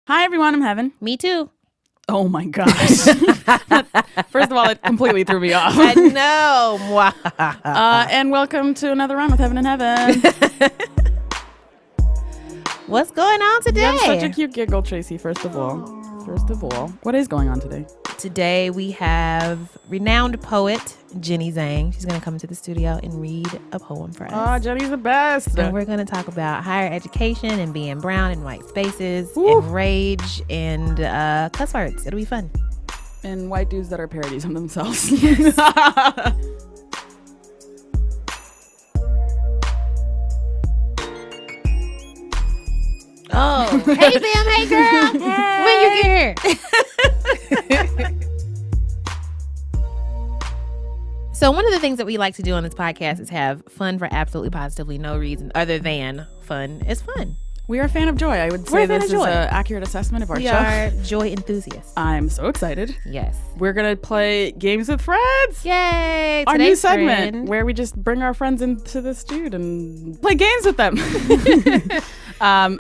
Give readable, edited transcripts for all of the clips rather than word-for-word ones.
Hi, everyone. I'm Heben. Me too. Oh, my gosh. First of all, it completely threw me off. I know. And welcome to another run with Heben and Heben. What's going on today? You have such a cute giggle, Tracy, first of all. What is going on today? Today we have renowned poet Jenny Zhang. She's going to come into the studio and read a poem for us. Oh, Jenny's the best. And we're going to talk about higher education and being brown in white spaces, Woo. and rage and cuss words. It'll be fun. And white dudes that are parodies on themselves. Oh, hey, Bam, hey, girl. Hey. When you get here. So one of the things that we like to do on this podcast is have fun for absolutely positively no reason other than fun is fun. We are a fan of joy. I would say this is an accurate assessment of our show. We are joy enthusiasts. I'm so excited. Yes. We're going to play Games with Friends. Yay. Our new segment where we just bring our friends into the studio and play games with them.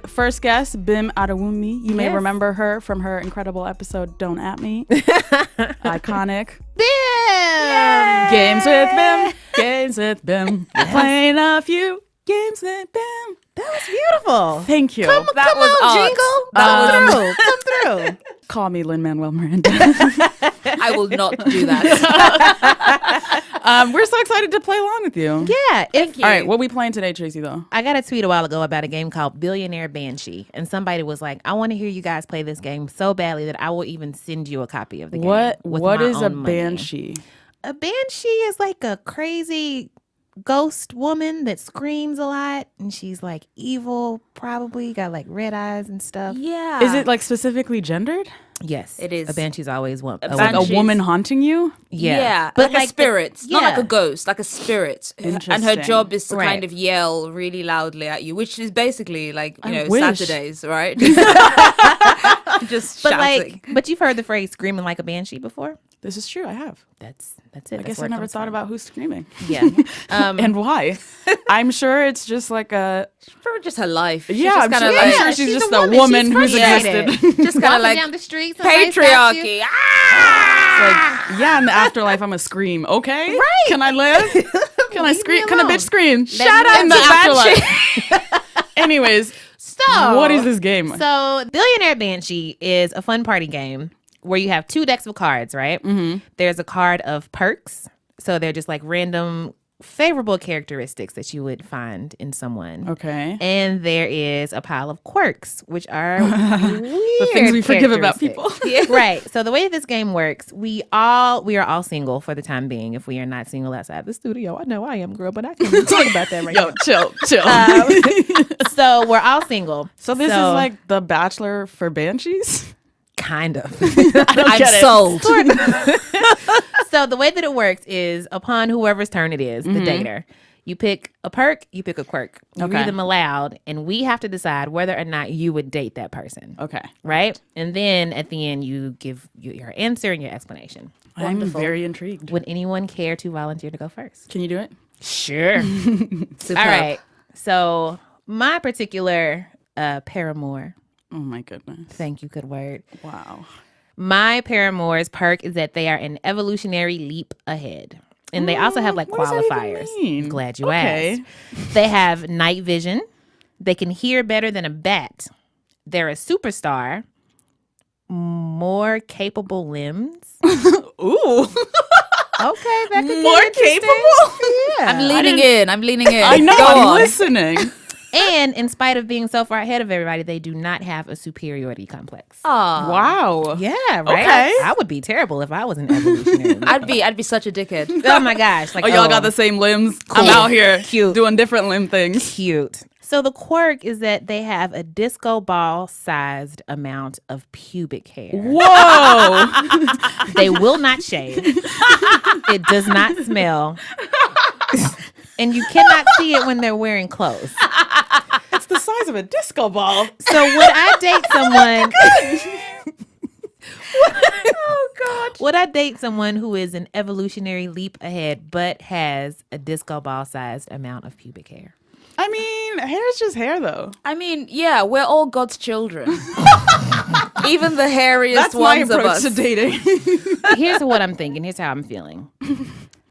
First guest, Bim Adewumi. You may remember her from her incredible episode, Don't At Me. Iconic. Bim! Yay! Games with Bim. Games with Bim. Playing a few games with Bim. That was beautiful. Thank you. Come on, Jingle. Come through. Call me Lin-Manuel Miranda. I will not do that. We're so excited to play along with you. Yeah. Thank you. All right, what are we playing today, Tracy, though? I got a tweet a while ago about a game called Billionaire Banshee. And somebody was like, I want to hear you guys play this game so badly that I will even send you a copy of the game. What is a money. banshee? A banshee is like a crazy ghost woman that screams a lot, and she's like evil, probably got like red eyes and stuff. Yeah. Is it like specifically gendered? Yes, it is. A banshee's always one. Like a woman haunting you? Yeah, but like a spirit, not like a ghost, like a spirit. Interesting. And her job is to Right. kind of yell really loudly at you, which is basically like, I wish. Saturdays, right? Just But shouting. but you've heard the phrase "screaming like a banshie" before. This is true. I have. That's it. I guess I never thought about who's screaming. Yeah, and why. I'm sure it's just like a... For just her life. Yeah, I'm sure she's just a woman who's existed. Just kind of like down the streets, patriarchy. Like, yeah, in the afterlife, I'm a scream. Okay? Right. Can I live? Can I scream? Can a bitch scream? Shut up in the afterlife. Anyways, So, what is this game? So, Billionaire Banshee is a fun party game where you have two decks of cards, right? Mm-hmm. There's a card of perks. So, they're just like random favorable characteristics that you would find in someone. Okay. And there is a pile of quirks, which are weird The things we forgive about people. Right. So the way that this game works, we are all single for the time being. If we are not single outside the studio, I know I am, girl, but I can't talk about that right now. Yo, chill. So we're all single. So this is like The Bachelor for banshees? Kind of. I'm sold. So the way that it works is upon whoever's turn it is, the dater, you pick a perk, you pick a quirk. You read them aloud, and we have to decide whether or not you would date that person. Okay. Right? And then at the end, you give your answer and your explanation. I'm very intrigued. Would anyone care to volunteer to go first? Can you do it? Sure. All right. So my particular paramour. Oh, my goodness. Thank you. Good word. Wow. My paramour's perk is that they are an evolutionary leap ahead. And they also have like what does that even qualifiers. mean? Glad you asked. They have night vision. They can hear better than a bat. They're a superstar. More capable limbs. Ooh. Okay, that could More get interesting. capable? Yeah. I'm leaning in. I know, Go I'm on. listening. And in spite of being so far ahead of everybody, they do not have a superiority complex. Aw. Wow. Yeah, right. Okay. I would be terrible if I was an evolutionary. I'd be such a dickhead. Oh my gosh! Like, Y'all got the same limbs? Cool. I'm out here Cute. doing different limb things. cute. So the quirk is that they have a disco ball sized amount of pubic hair. Whoa. They will not shave. It does not smell. And you cannot see it when they're wearing clothes. It's the size of a disco ball. So would I date someone? Oh, God. Would I date someone who is an evolutionary leap ahead but has a disco ball sized amount of pubic hair? I mean, hair is just hair, though. I mean, yeah, we're all God's children. Even the hairiest That's my ones of approach us. to dating. Here's what I'm thinking. Here's how I'm feeling.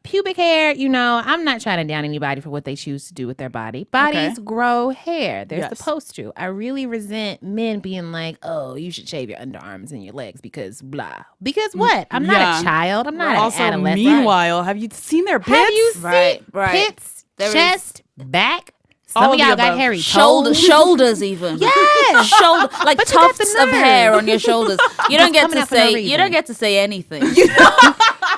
Pubic hair, I'm not trying to down anybody for what they choose to do with their body. Bodies grow hair. They're supposed to. I really resent men being like, oh, you should shave your underarms and your legs because blah. Because what? I'm not a child. I'm not an adolescent. Meanwhile, have you seen their pits? Have you seen pits, chest, back? Some of y'all got hairy toes. Shoulders even. Yes. Like tufts of hair on your shoulders. You don't get to say you don't get to say anything.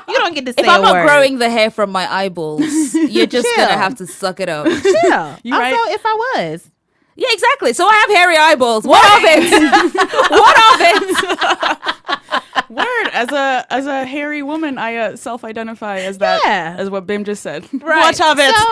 You don't get to say if I'm a not word. growing the hair from my eyeballs, you're just gonna have to suck it up. Yeah. You also, right? if I was. Yeah, exactly. So I have hairy eyeballs. What of it? What of it? Word. As a hairy woman, I self-identify as that. Yeah. As what Bim just said. Right. What of it? So,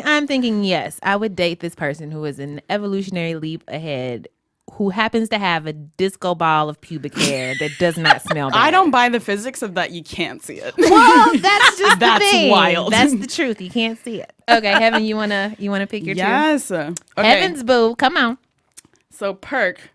I'm thinking, yes, I would date this person who is an evolutionary leap ahead, who happens to have a disco ball of pubic hair that does not smell bad. I don't buy the physics of that. You can't see it. Well, that's just That's the thing. wild. That's the truth. You can't see it. Okay, Heaven, you wanna pick your two? Yes. Okay. Heaven's boo, come on. So Perk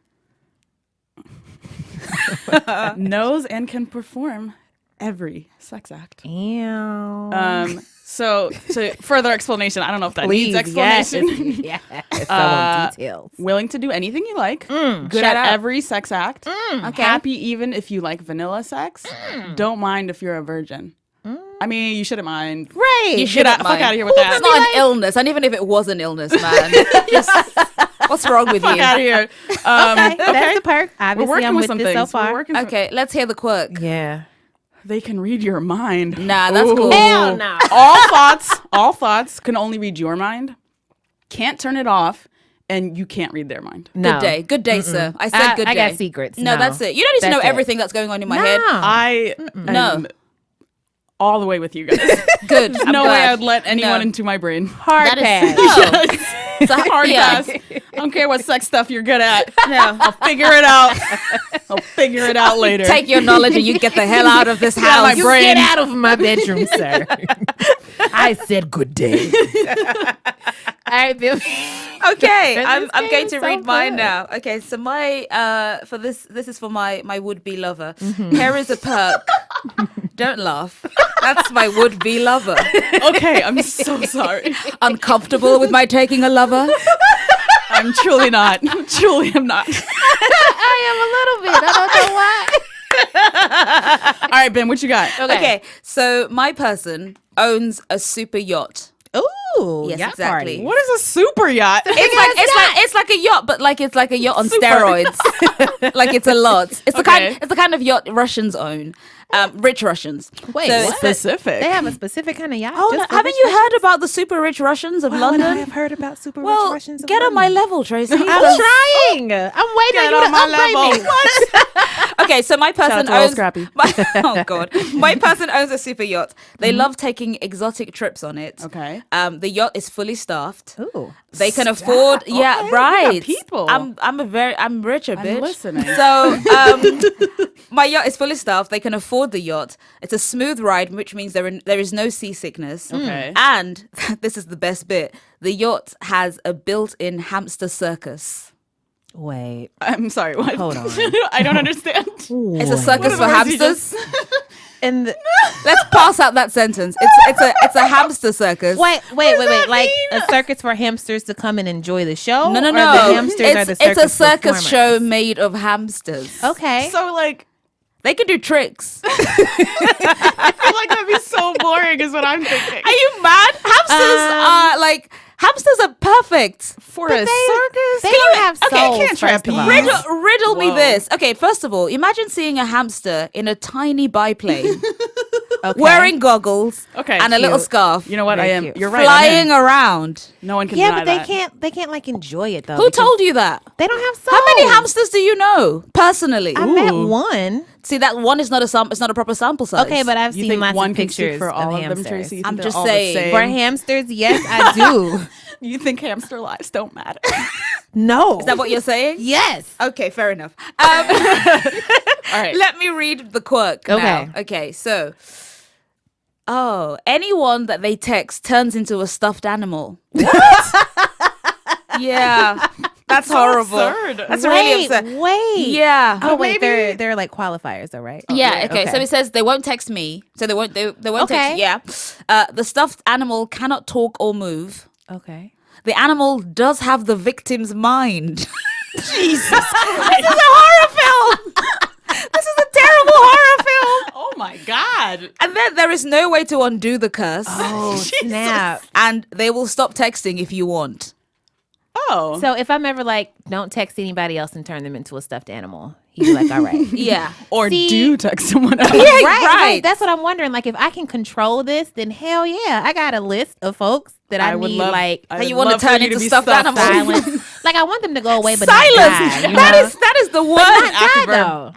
knows and can perform every sex act. Ew. So to further explanation, I don't know if that needs explanation. Yes. Some details. Willing to do anything you like. Good Shout at out. every sex act. Okay. Happy even if you like vanilla sex. Don't mind if you're a virgin. I mean, you shouldn't mind. Right. You Get should out, fuck out of here with that. It's not an illness, and even if it was an illness, man, just, what's wrong with you? Fuck out of here. Okay, that's the perk. We're Obviously, working I'm with with some this things. so far. We're working some- Okay, let's hear the quirk. Yeah. They can read your mind. Nah, that's cool. Hell no. All thoughts can only read your mind. Can't turn it off, and you can't read their mind. No. Good day, sir. I said good day. I got secrets. No, that's it. You don't need to know That's it. everything that's going on in my head. I No. am all the way with you guys. Good. There's I'm no way glad. I'd let anyone No. into my brain. Hard That pass. is It's a hard Yeah. pass. I don't care what sex stuff you're good at. No. I'll figure it out. I'll figure it out later. Take your knowledge and you get the hell out of this out of my house. brain. Get out of my bedroom, sir. I said good day. All right, Bill. Okay, This I'm game going is to so read mine fun. now. Okay, so my for this is for my would-be lover. Mm-hmm. Here is a perk. Don't laugh. That's my would-be lover. Okay, I'm so sorry. Uncomfortable with my taking a lover? I'm truly not. Truly am not. I am a little bit. I don't know why. All right, Ben, what you got? Okay, so my person owns a super yacht. Ooh, Yes, yacht exactly. party. What is a super yacht? It's like a yacht, but like it's like a yacht on steroids. Like it's a lot. It's the kind of yacht Russians own. Rich Russians. Wait, So what? Specific. They have a specific kind of yacht. Oh, just for haven't rich you Russians? heard about the super rich Russians of Why would London? I have heard about super Well, rich Russians. of get on my London? level, Tracy. I'm trying. I'm waiting Get on you on my to upgrade level. me. What? Okay, so my person to All owns. Scrappy. Oh God, my person owns a super yacht. They love taking exotic trips on it. Okay. The yacht is fully staffed. Ooh. They can afford. Yeah, Okay, we got right. people. I'm richer, I'm bitch. listening. So my yacht is fully staffed. They can afford the yacht. It's a smooth ride, which means there is no seasickness. Okay. And this is the best bit. The yacht has a built-in hamster circus. Wait. I'm sorry, what? Hold on. I don't understand. It's a circus What for are the words you hamsters. And Let's pass out that sentence. It's a hamster circus. wait. Like a circus for hamsters to come and enjoy the show. No. Or the hamsters are the It's a circus performers? show made of hamsters. Okay. So, like, They can do tricks. I feel like that'd be so boring is what I'm thinking. Are you mad? Hamsters are perfect. For a circus? They don't have okay, souls. can't trap first of all. you. Riddle me Whoa. this. Okay, first of all, imagine seeing a hamster in a tiny biplane, Okay. wearing goggles, Okay, and a little cute. scarf. You know what? Very I am. cute. You're right. I'm flying in. around. No one can Yeah, deny but they that. can't. They can't like enjoy it though. Who because told you that? They don't have souls. How many hamsters do you know personally? I met Ooh. one. See, that one is not a it's not a proper sample size. Okay, but I've You seen think lots one of can speak pictures for all of them, hamsters. Tracy? You think I'm they're just all the saying. same? For hamsters, yes, I do. You think hamster lives don't matter? No. Is that what you're saying? Yes. Okay, fair enough. All right. Let me read the quirk Okay. now. Okay, so. Oh, anyone that they text turns into a stuffed animal. What? Yeah. That's horrible. Absurd. That's really absurd. Wait. Yeah. Oh, wait. They're like qualifiers, though, right? Yeah. Okay. So it says they won't text me. So they won't text. Yeah. The stuffed animal cannot talk or move. Okay. The animal does have the victim's mind. Jesus Christ. This is a horror film. This is a terrible horror film. Oh my God. And then there is no way to undo the curse. Oh, snap. And they will stop texting if you want. Oh. So if I'm ever like, don't text anybody else and turn them into a stuffed animal, he's like, all right. Yeah. Or do text someone else. Yeah, right. That's what I'm wondering. Like, if I can control this, then hell yeah. I got a list of folks that I need, like, you want to turn into stuffed animals. Silence. Like, I want them to go away, but silence. not die, That is the word. not die, though.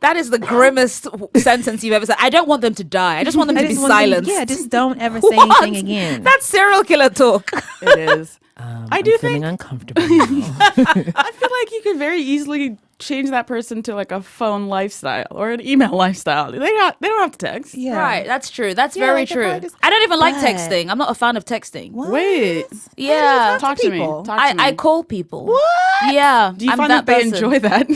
That is the grimmest sentence you've ever said. I don't want them to die. I just want them to be silenced. Just don't ever say anything again. That's serial killer talk. It is. I do feeling uncomfortable. I feel like you could very easily change that person to like a phone lifestyle or an email lifestyle. They don't have to text. Yeah. Right, that's true. That's very true. I don't even like texting. I'm not a fan of texting. What? Wait. Yeah. Talk to me. people? Talk to me. I call people. What? Yeah. Do you I'm find that they person. enjoy that?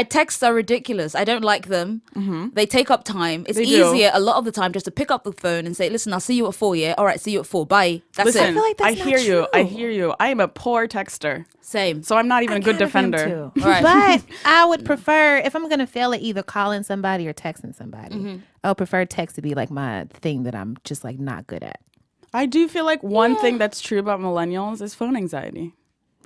Texts are ridiculous. I don't like them. Mm-hmm. They take up time. It's They do. easier a lot of the time just to pick up the phone and say, listen, I'll see you at 4, yeah? All right, see you at 4. Bye. That's Listen, it. I feel like that's I hear not you. true. I hear you. I am a poor texter, Same. so I'm not even a good defender. Right. But I would prefer, if I'm going to fail at either calling somebody or texting somebody, I would prefer text to be like my thing that I'm just like not good at. I do feel like one thing that's true about millennials is phone anxiety.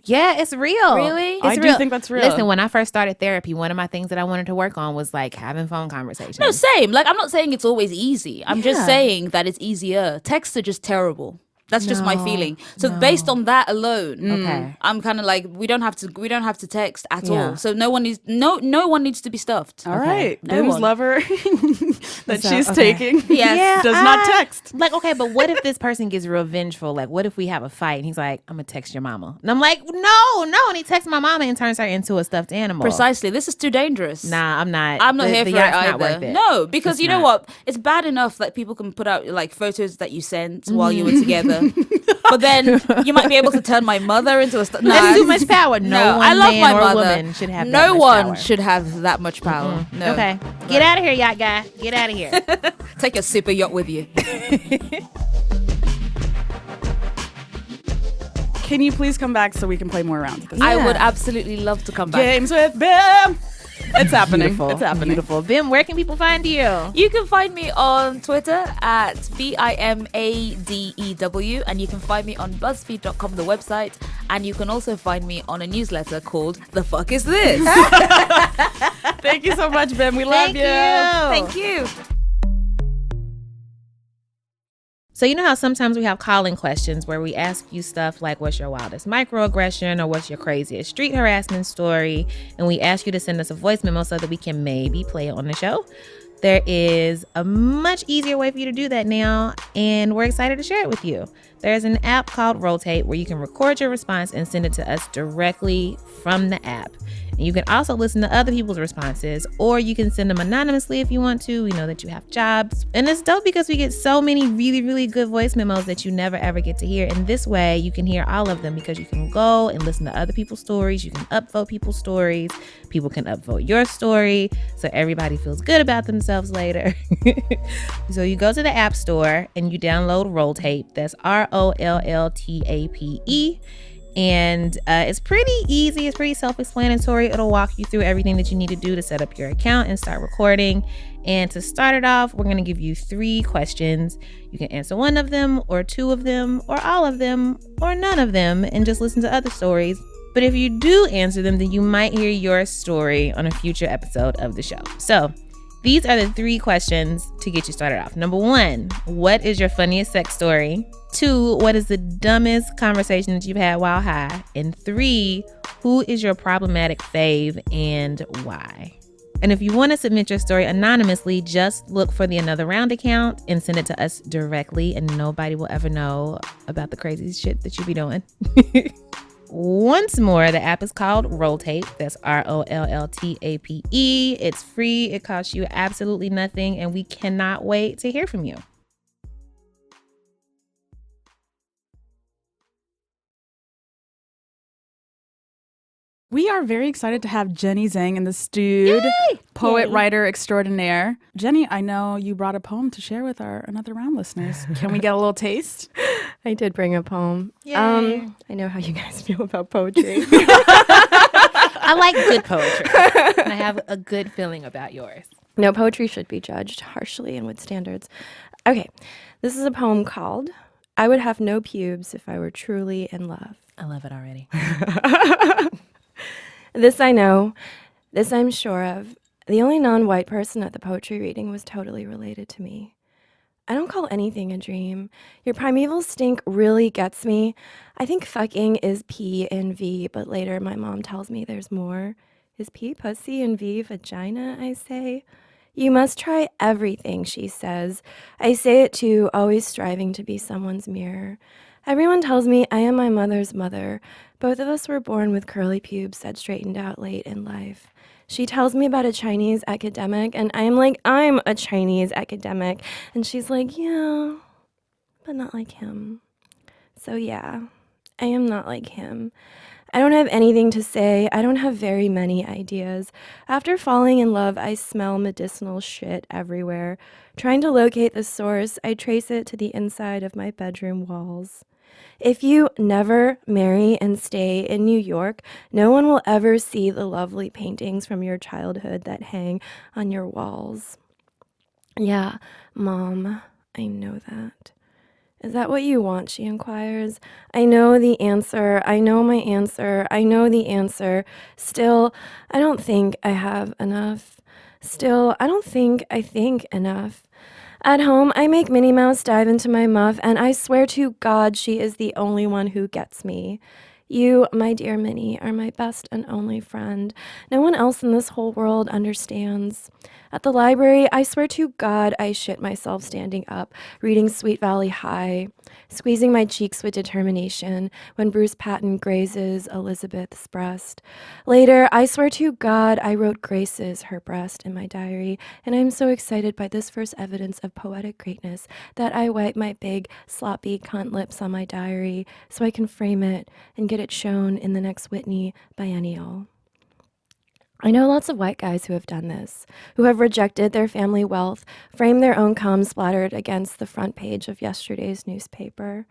Yeah, it's real. Really? It's I do think that's real. Listen, when I first started therapy, one of my things that I wanted to work on was like having phone conversations. No, same. Like, I'm not saying it's always easy. I'm just Yeah. saying that it's easier. Texts are just terrible. That's just my feeling. So based on that alone, Okay. I'm kind of like we don't have to text at Yeah. all. So no one needs to be stuffed. All right, No Bim's one. lover that So, she's okay. taking Yes. does not text. Like, okay, but what if this person gets real vengeful? Like, what if we have a fight and he's like, I'm going to text your mama. And I'm like, no. And he texts my mama and turns her into a stuffed animal. Precisely. This is too dangerous. Nah, I'm not. I'm not here for it yacht's either. not worth it. No, because It's you know not. what? It's bad enough that people can put out like photos that you sent while you were together. But then you might be able to turn my mother into a... That's too much power. No, one I love man my or mother. woman should have that No much one power. should have that much power. No. Okay. Get out of here, yacht guy. Get out of here. Take your super yacht with you. Can you please come back so we can play more rounds of this? I would absolutely love to come back. Games with Bim. It's happening. Beautiful. It's happening. Beautiful. Bim, where can people find you? You can find me on Twitter at BIMADEW, and you can find me on BuzzFeed.com, the website, and you can also find me on a newsletter called The Fuck Is This? Thank you so much, Bim. We love Thank you. Thank you. So you know how sometimes we have call-in questions where we ask you stuff like, what's your wildest microaggression or what's your craziest street harassment story? And we ask you to send us a voice memo so that we can maybe play it on the show. There is a much easier way for you to do that now, and we're excited to share it with you. There's an app called Rotate where you can record your response and send it to us directly from the app. And you can also listen to other people's responses, or you can send them anonymously if you want to. We know that you have jobs. And it's dope because we get so many really, really good voice memos that you never ever get to hear. And this way you can hear all of them because you can go and listen to other people's stories. You can upvote people's stories. People can upvote your story so everybody feels good about themselves later. So you go to the App Store and you download Rolltape. That's ROLLTAPE. And it's pretty easy. It's pretty self-explanatory. It'll walk you through everything that you need to do to set up your account and start recording. And to start it off, we're going to give you 3 questions. You can answer one of them or 2 of them or all of them or none of them and just listen to other stories. But if you do answer them, then you might hear your story on a future episode of the show. So these are the 3 questions to get you started off. Number 1, what is your funniest sex story? 2, what is the dumbest conversation that you've had while high? And 3, who is your problematic fave and why? And if you want to submit your story anonymously, just look for the Another Round account and send it to us directly, and nobody will ever know about the crazy shit that you be doing. Once more, the app is called Rolltape. That's ROLLTAPE. It's free. It costs you absolutely nothing, and we cannot wait to hear from you. We are very excited to have Jenny Zhang in the studio, poet, writer extraordinaire. Jenny, I know you brought a poem to share with our Another Round listeners. Can we get a little taste? I did bring a poem. I know how you guys feel about poetry. I like good poetry. And I have a good feeling about yours. No, poetry should be judged harshly and with standards. Okay, this is a poem called I Would Have No Pubes If I Were Truly in Love. I love it already. This I know, this I'm sure of. The only non-white person at the poetry reading was totally related to me. I don't call anything a dream. Your primeval stink really gets me. I think fucking is P and V, but later my mom tells me there's more. Is P pussy and V vagina, I say? You must try everything, she says. I say it too, always striving to be someone's mirror. Everyone tells me I am my mother's mother. Both of us were born with curly pubes that straightened out late in life. She tells me about a Chinese academic, and I'm like, I'm a Chinese academic. And she's like, yeah, but not like him. So yeah, I am not like him. I don't have anything to say. I don't have very many ideas. After falling in love, I smell medicinal shit everywhere. Trying to locate the source, I trace it to the inside of my bedroom walls. If you never marry and stay in New York, no one will ever see the lovely paintings from your childhood that hang on your walls. Yeah, Mom, I know that. Is that what you want? She inquires. I know the answer. I know my answer. I know the answer. Still, I don't think I have enough. Still, I don't think I think enough. At home, I make Minnie Mouse dive into my muff, and I swear to God she is the only one who gets me. You, my dear Minnie, are my best and only friend. No one else in this whole world understands. At the library, I swear to God I shit myself standing up, reading Sweet Valley High, squeezing my cheeks with determination when Bruce Patton grazes Elizabeth's breast. Later, I swear to God I wrote Grace's, her breast, in my diary, and I'm so excited by this first evidence of poetic greatness that I wipe my big, sloppy cunt lips on my diary so I can frame it and get it shown in the next Whitney biennial. I know lots of white guys who have done this, who have rejected their family wealth, framed their own cum splattered against the front page of yesterday's newspaper.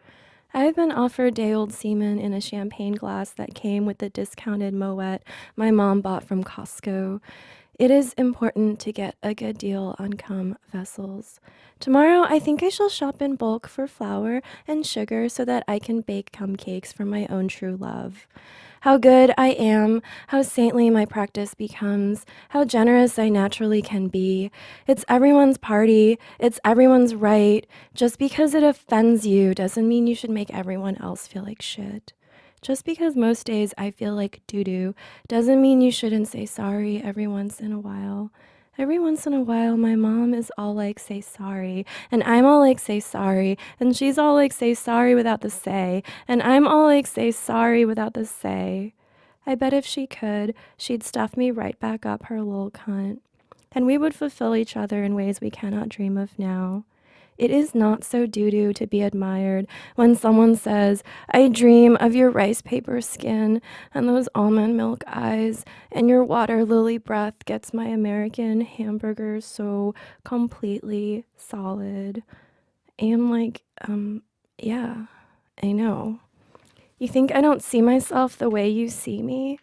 I have been offered day-old semen in a champagne glass that came with the discounted Moet my mom bought from Costco. It is important to get a good deal on cum vessels. Tomorrow, I think I shall shop in bulk for flour and sugar so that I can bake cum cakes for my own true love. How good I am, how saintly my practice becomes, how generous I naturally can be. It's everyone's party, it's everyone's right. Just because it offends you doesn't mean you should make everyone else feel like shit. Just because most days I feel like doo-doo doesn't mean you shouldn't say sorry every once in a while. Every once in a while, my mom is all like, say sorry, and I'm all like, say sorry, and she's all like, say sorry without the say, and I'm all like, say sorry without the say. I bet if she could, she'd stuff me right back up her little cunt, and we would fulfill each other in ways we cannot dream of now. It is not so doo-doo to be admired when someone says, I dream of your rice paper skin and those almond milk eyes, and your water lily breath gets my American hamburger so completely solid. And like, yeah, I know. You think I don't see myself the way you see me?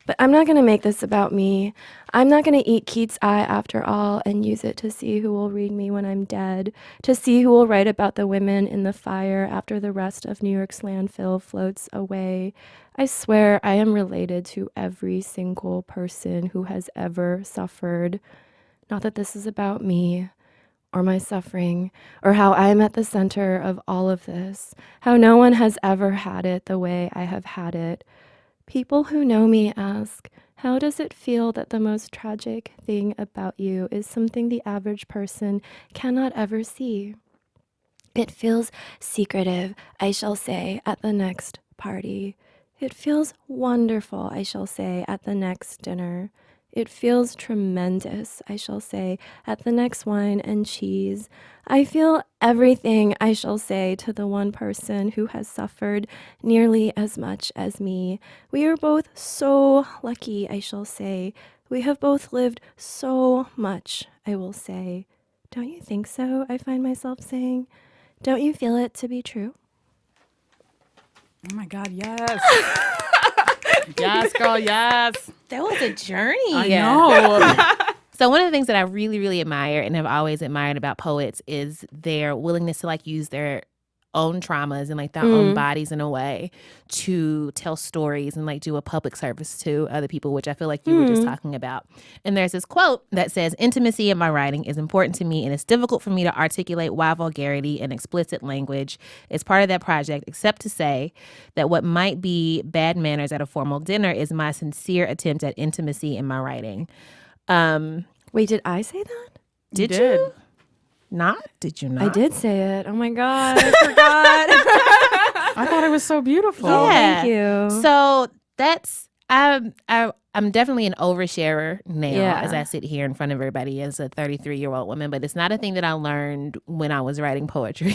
But I'm not going to make this about me. I'm not going to eat Keats' eye after all and use it to see who will read me when I'm dead, to see who will write about the women in the fire after the rest of New York's landfill floats away. I swear I am related to every single person who has ever suffered. Not that this is about me or my suffering or how I am at the center of all of this, how no one has ever had it the way I have had it. People who know me ask, how does it feel that the most tragic thing about you is something the average person cannot ever see? It feels secretive, I shall say, at the next party. It feels wonderful, I shall say, at the next dinner. It feels tremendous, I shall say, at the next wine and cheese. I feel everything, I shall say, to the one person who has suffered nearly as much as me. We are both so lucky, I shall say. We have both lived so much, I will say. Don't you think so? I find myself saying. Don't you feel it to be true? Oh my God, yes. Yes, girl, yes. That was a journey. I know. So one of the things that I really, really admire and have always admired about poets is their willingness to like use their own traumas and like their own bodies in a way to tell stories and like do a public service to other people, which I feel like you were just talking about. And there's this quote that says, "Intimacy in my writing is important to me, and it's difficult for me to articulate why vulgarity and explicit language is part of that project, except to say that what might be bad manners at a formal dinner is my sincere attempt at intimacy in my writing." Wait, did I say that? Did you? Not? Did you not? I did say it. Oh my God, I forgot. I thought it was so beautiful. Yeah. Thank you. So that's I'm definitely an oversharer now Yeah. as I sit here in front of everybody as a 33-year-old woman, but it's not a thing that I learned when I was writing poetry.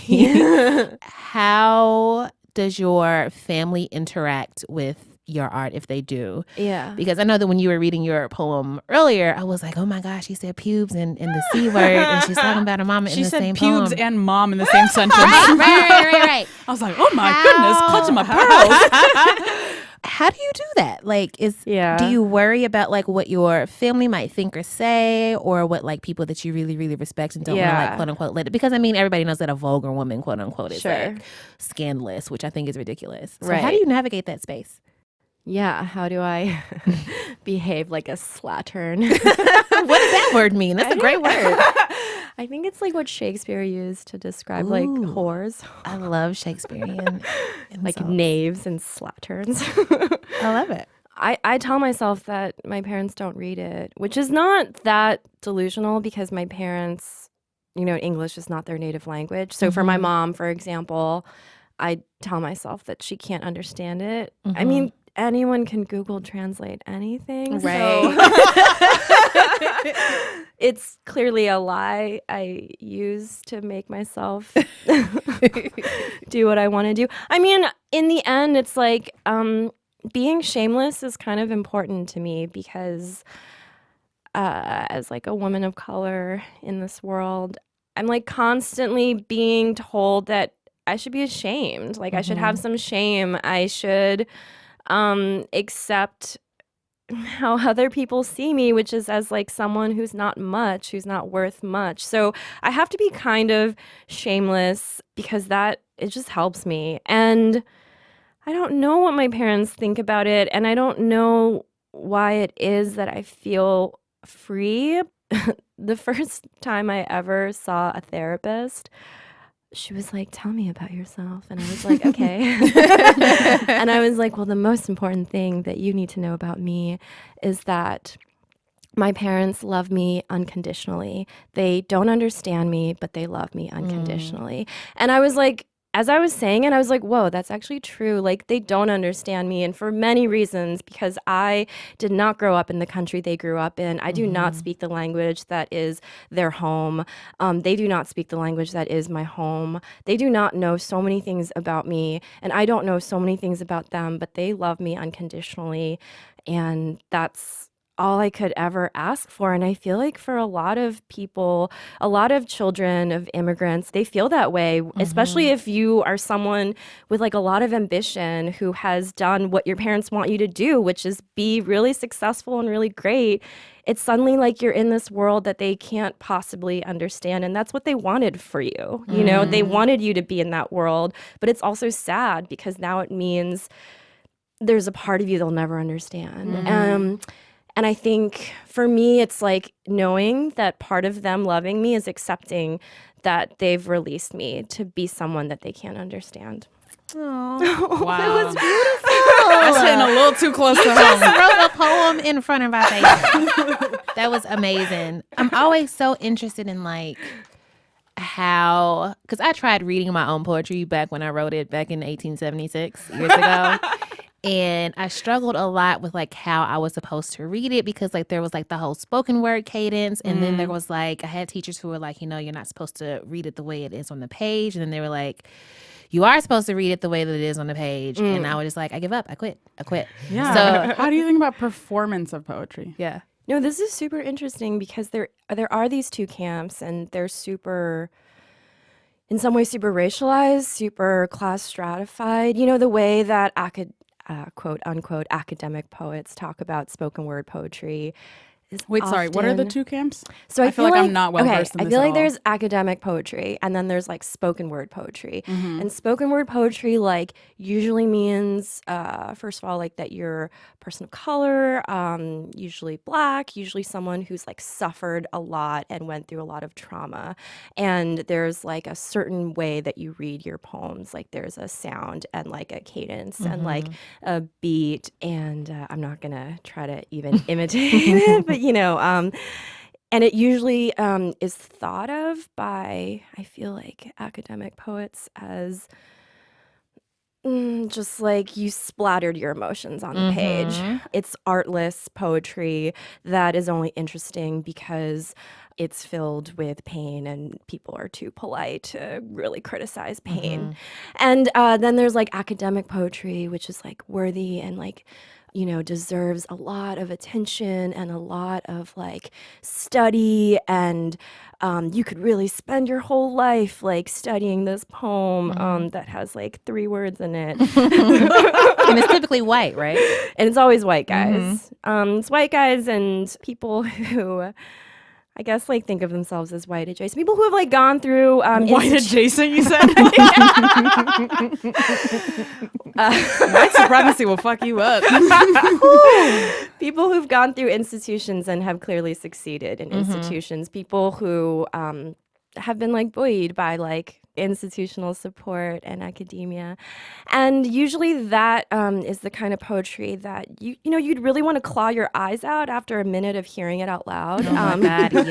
How does your family interact with your art, if they do? Yeah. Because I know that when you were reading your poem earlier, I was like, oh my gosh, she said pubes and the C word, and she's talking about her mama in She the said same pubes poem. and mom in the same sentence. Right. I was like, oh my goodness, clutching my pearls. How do you do that? Like, Yeah. do you worry about like what your family might think or say, or what like people that you really, really respect and don't want to like quote unquote let it? Because I mean, everybody knows that a vulgar woman, quote unquote, is like scandalous, which I think is ridiculous. So how do you navigate that space? Yeah, how do I behave like a slattern? What does that word mean? That's a great word. I think it's like what Shakespeare used to describe like whores. I love Shakespearean Like insults. knaves and slatterns. I love it. I tell myself that my parents don't read it, which is not that delusional because my parents, English is not their native language. So for my mom, for example, I tell myself that she can't understand it. I mean, anyone can Google Translate anything. Right. So it's clearly a lie I use to make myself do what I want to do. I mean, in the end, it's like being shameless is kind of important to me because as like a woman of color in this world, I'm like constantly being told that I should be ashamed. Like I should have some shame. I should accept how other people see me, which is as like someone who's not much, who's not worth much. So I have to be kind of shameless because it just helps me. And I don't know what my parents think about it, and I don't know why it is that I feel free. The first time I ever saw a therapist, she was like, tell me about yourself. And I was like, okay. And I was like, well, the most important thing that you need to know about me is that my parents love me unconditionally. They don't understand me, but they love me unconditionally. And I was like, as I was saying it, I was like, whoa, that's actually true. Like, they don't understand me. And for many reasons, because I did not grow up in the country they grew up in. I do not speak the language that is their home. They do not speak the language that is my home. They do not know so many things about me. And I don't know so many things about them, but they love me unconditionally. And that's all I could ever ask for. And I feel like for a lot of people, a lot of children of immigrants, they feel that way, especially if you are someone with like a lot of ambition who has done what your parents want you to do, which is be really successful and really great. It's suddenly like you're in this world that they can't possibly understand. And that's what they wanted for you. You know, they wanted you to be in that world. But it's also sad because now it means there's a part of you they'll never understand. And I think for me, it's like knowing that part of them loving me is accepting that they've released me to be someone that they can't understand. Wow. That was beautiful. That's hitting a little too close to home. Just wrote a poem in front of our face. That was amazing. I'm always so interested in like how, because I tried reading my own poetry back when I wrote it back in 1876 years ago. And I struggled a lot with like how I was supposed to read it because like there was like the whole spoken word cadence. And then there was like, I had teachers who were like, you're not supposed to read it the way it is on the page. And then they were like, you are supposed to read it the way that it is on the page. And I was just like, I give up. I quit. Yeah. So how do you think about performance of poetry? Yeah. No, this is super interesting because there are these two camps, and they're super, in some ways, super racialized, super class stratified. The way that quote unquote academic poets talk about spoken word poetry is Wait, sorry, what are the two camps? So I feel like I'm not well versed in this. I feel at like all. there's academic poetry, and then there's like spoken word poetry. And spoken word poetry like usually means first of all like that you're a person of color, usually Black, usually someone who's like suffered a lot and went through a lot of trauma. And there's like a certain way that you read your poems. Like there's a sound and like a cadence and like a beat. And I'm not gonna try to even imitate it, but and it usually is thought of by, I feel like, academic poets as just like you splattered your emotions on the page. It's artless poetry that is only interesting because it's filled with pain and people are too polite to really criticize pain. And then there's like academic poetry, which is like worthy and like deserves a lot of attention and a lot of like study, and you could really spend your whole life like studying this poem that has like 3 words in it. And it's typically white, right? And it's always white guys. It's white guys and people who I guess like think of themselves as white adjacent. People who have like gone through white adjacent, you said? White supremacy will fuck you up. People who've gone through institutions and have clearly succeeded in institutions. People who have been like buoyed by like institutional support and academia. And usually that is the kind of poetry that you'd really want to claw your eyes out after a minute of hearing it out loud. Oh my God,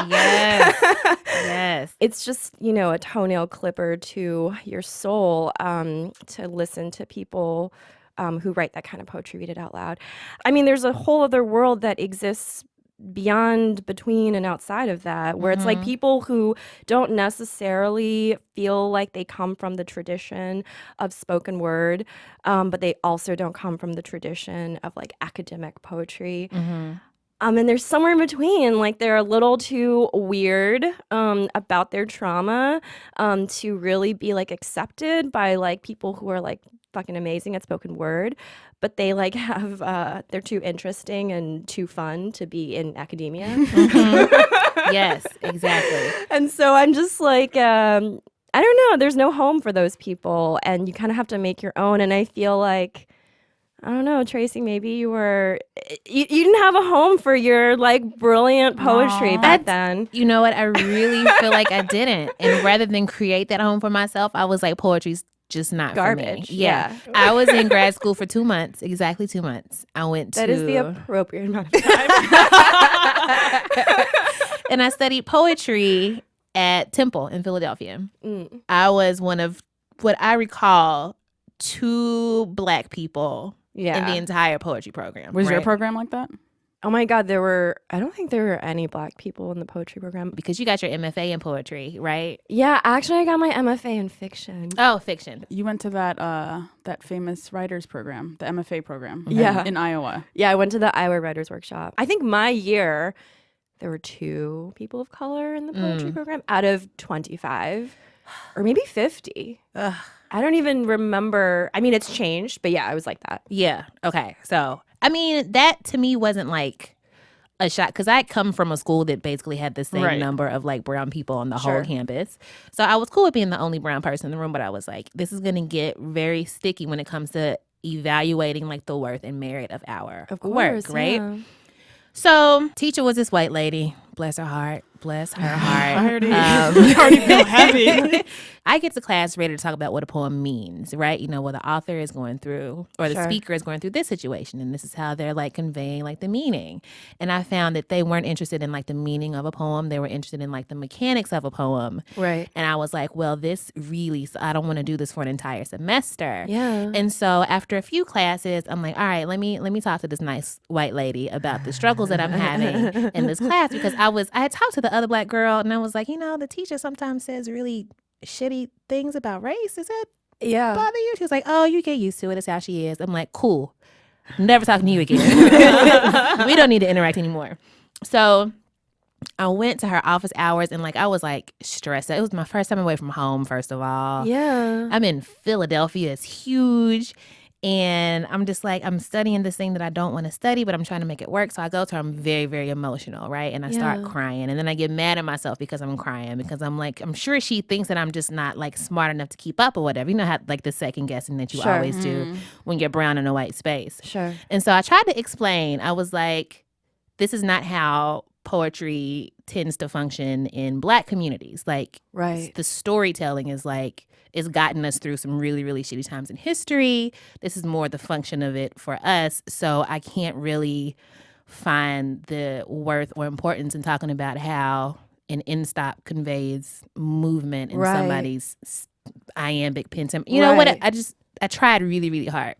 yes. It's just, a toenail clipper to your soul to listen to people who write that kind of poetry, read it out loud. I mean, there's a whole other world that exists beyond, between, and outside of that, where it's like people who don't necessarily feel like they come from the tradition of spoken word, but they also don't come from the tradition of like academic poetry. And there's somewhere in between, like they're a little too weird about their trauma to really be like accepted by like people who are like fucking amazing at spoken word, but they like have they're too interesting and too fun to be in academia. Yes, exactly. And so I'm just like I don't know, there's no home for those people, and you kind of have to make your own. And I feel like, I don't know, Tracy, maybe you didn't have a home for your like brilliant poetry back then. You know what? I really feel like I didn't. And rather than create that home for myself, I was like, poetry's just not garbage. For me. Yeah. I was in grad school for 2 months, exactly 2 months. I went to... That is the appropriate amount of time. And I studied poetry at Temple in Philadelphia. I was one of what I recall 2 Black people in the entire poetry program. Was your program like that? Oh my God, I don't think there were any Black people in the poetry program. Because you got your MFA in poetry, right? Yeah, actually I got my MFA in fiction. Oh, fiction. You went to that famous writers program, the MFA program in Iowa. Yeah, I went to the Iowa Writers Workshop. I think my year, there were 2 people of color in the poetry program out of 25 or maybe 50. Ugh. I don't even remember. I mean, it's changed, but yeah, I was like that. Yeah. Okay. So, I mean, that to me wasn't like a shock because I come from a school that basically had the same number of like brown people on the whole campus. So I was cool with being the only brown person in the room, but I was like, this is going to get very sticky when it comes to evaluating like the worth and merit of our work, right? Yeah. So, teacher was this white lady. Bless her heart. Bless her heart. I already feel heavy. I get to class ready to talk about what a poem means, right? You know, what the author is going through or the speaker is going through this situation, and this is how they're like conveying like the meaning. And I found that they weren't interested in like the meaning of a poem. They were interested in like the mechanics of a poem. Right. And I was like, well, this really, I don't want to do this for an entire semester. Yeah. And so after a few classes, I'm like, all right, let me talk to this nice white lady about the struggles that I'm having in this class, because I had talked to the other Black girl and I was like, you know, the teacher sometimes says really shitty things about race. Does that bother you? She was like, oh, you get used to it. It's how she is. I'm like, cool. Never talking to you again. We don't need to interact anymore. So I went to her office hours and like I was like stressed. It was my first time away from home, first of all. Yeah. I'm in Philadelphia. It's huge. And I'm just like, I'm studying this thing that I don't want to study, but I'm trying to make it work. So I go to her, I'm very, very emotional, right? And I start crying. And then I get mad at myself because I'm crying, because I'm like, I'm sure she thinks that I'm just not like smart enough to keep up or whatever. You know how like the second guessing that you always do when you're brown in a white space. Sure. And so I tried to explain. I was like, this is not how poetry tends to function in Black communities. Like, the storytelling is like, it's gotten us through some really, really shitty times in history. This is more the function of it for us. So I can't really find the worth or importance in talking about how an end stop conveys movement in somebody's iambic pentameter. You know what? I tried really, really hard.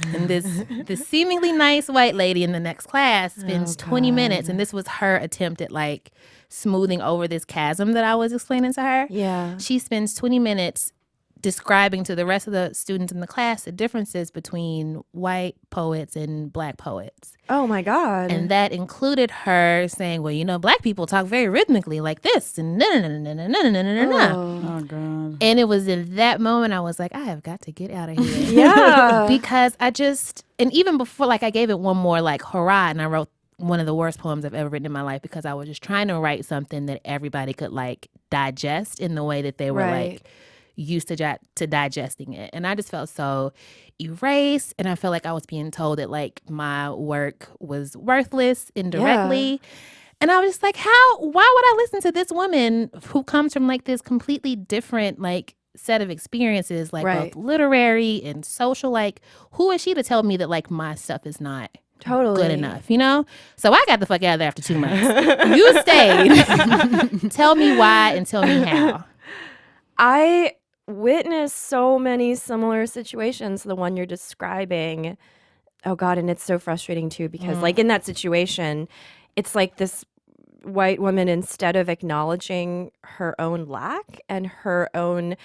And this seemingly nice white lady in the next class spends 20 minutes, and this was her attempt at like smoothing over this chasm that I was explaining to her. Yeah. She spends 20 minutes describing to the rest of the students in the class the differences between white poets and Black poets. Oh my God. And that included her saying, well, you know, Black people talk very rhythmically like this and Oh God. And it was in that moment I was like, I have got to get out of here. Yeah. Because and even before, like I gave it one more like hurrah, and I wrote one of the worst poems I've ever written in my life, because I was just trying to write something that everybody could like digest in the way that they were like used to digesting it. And I just felt so erased, and I felt like I was being told that like my work was worthless indirectly. Yeah. And I was just like, why would I listen to this woman who comes from like this completely different like set of experiences, like both literary and social? Like, who is she to tell me that like my stuff is not good enough, you know? So I got the fuck out of there after 2 months. You stayed. Tell me why and tell me how. I witnessed so many similar situations to the one you're describing. Oh God, and it's so frustrating too, because like in that situation, it's like this white woman, instead of acknowledging her own lack and her own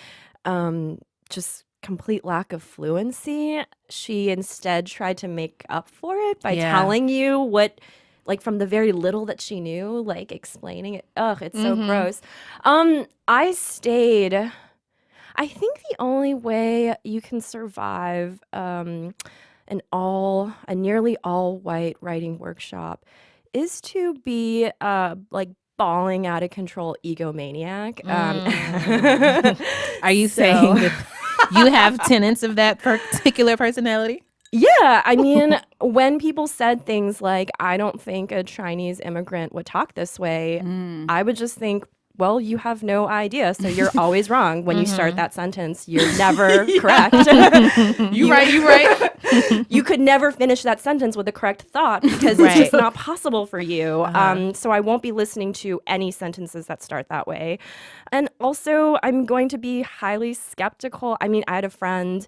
just complete lack of fluency, she instead tried to make up for it by telling you what, like from the very little that she knew, like explaining it. Ugh, it's so gross. I stayed. I think the only way you can survive a nearly all white writing workshop is to be like bawling out of control egomaniac. Are you saying that you have tenets of that particular personality? Yeah, I mean, when people said things like, I don't think a Chinese immigrant would talk this way, I would just think, well, you have no idea, so you're always wrong when you start that sentence. You're never correct. You right. You could never finish that sentence with a correct thought, because it's just not possible for you. So I won't be listening to any sentences that start that way. And also, I'm going to be highly skeptical. I mean, I had a friend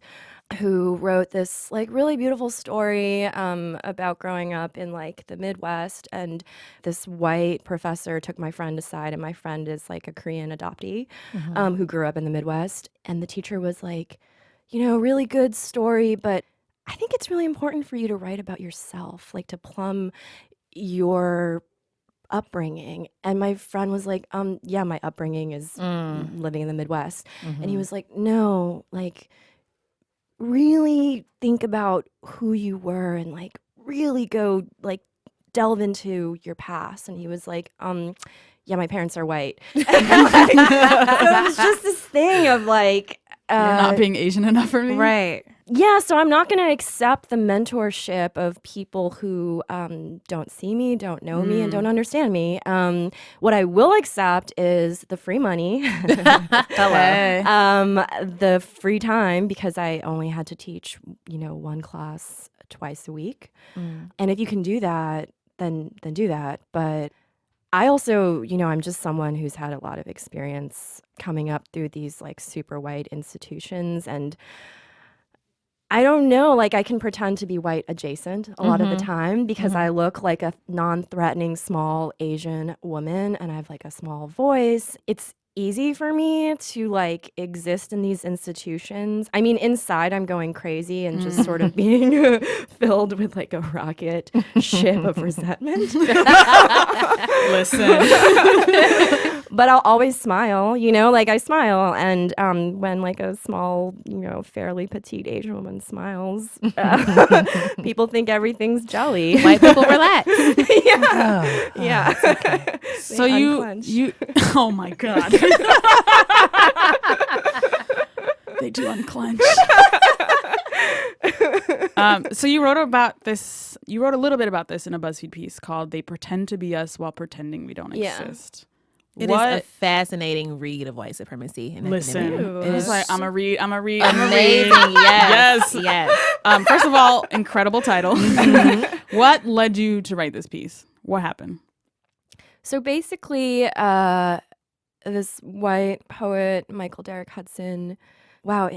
who wrote this like really beautiful story about growing up in like the Midwest, and this white professor took my friend aside, and my friend is like a Korean adoptee who grew up in the Midwest, and the teacher was like, you know, really good story, but I think it's really important for you to write about yourself, like to plumb your upbringing. And my friend was like, yeah, my upbringing is living in the Midwest. And he was like, no, like really think about who you were and like really go like delve into your past. And he was like, yeah, my parents are white. So it was just this thing of like, you're not being Asian enough for me. Right. Yeah, so I'm not going to accept the mentorship of people who don't see me, don't know me, and don't understand me. What I will accept is the free money, the free time, because I only had to teach, one class twice a week. And if you can do that, then do that. But I also, I'm just someone who's had a lot of experience coming up through these like super white institutions, and I don't know, like I can pretend to be white adjacent a lot of the time because I look like a non-threatening small Asian woman and I have like a small voice. It's easy for me to like exist in these institutions. I mean, inside I'm going crazy and just sort of being filled with like a rocket ship of resentment. Listen. But I'll always smile, like I smile. And when like a small, fairly petite Asian woman smiles, people think everything's jelly. White people relax. Yeah. Yeah. Okay. So you, oh my God. They do unclench. So you wrote about this. You wrote a little bit about this in a BuzzFeed piece called "They Pretend to Be Us While Pretending We Don't Exist." It is a fascinating read of white supremacy. Listen, it it's is like I'm a read. amazing. Yes. First of all, incredible title. What led you to write this piece? What happened? So basically, this white poet, Michael Derrick Hudson, wow,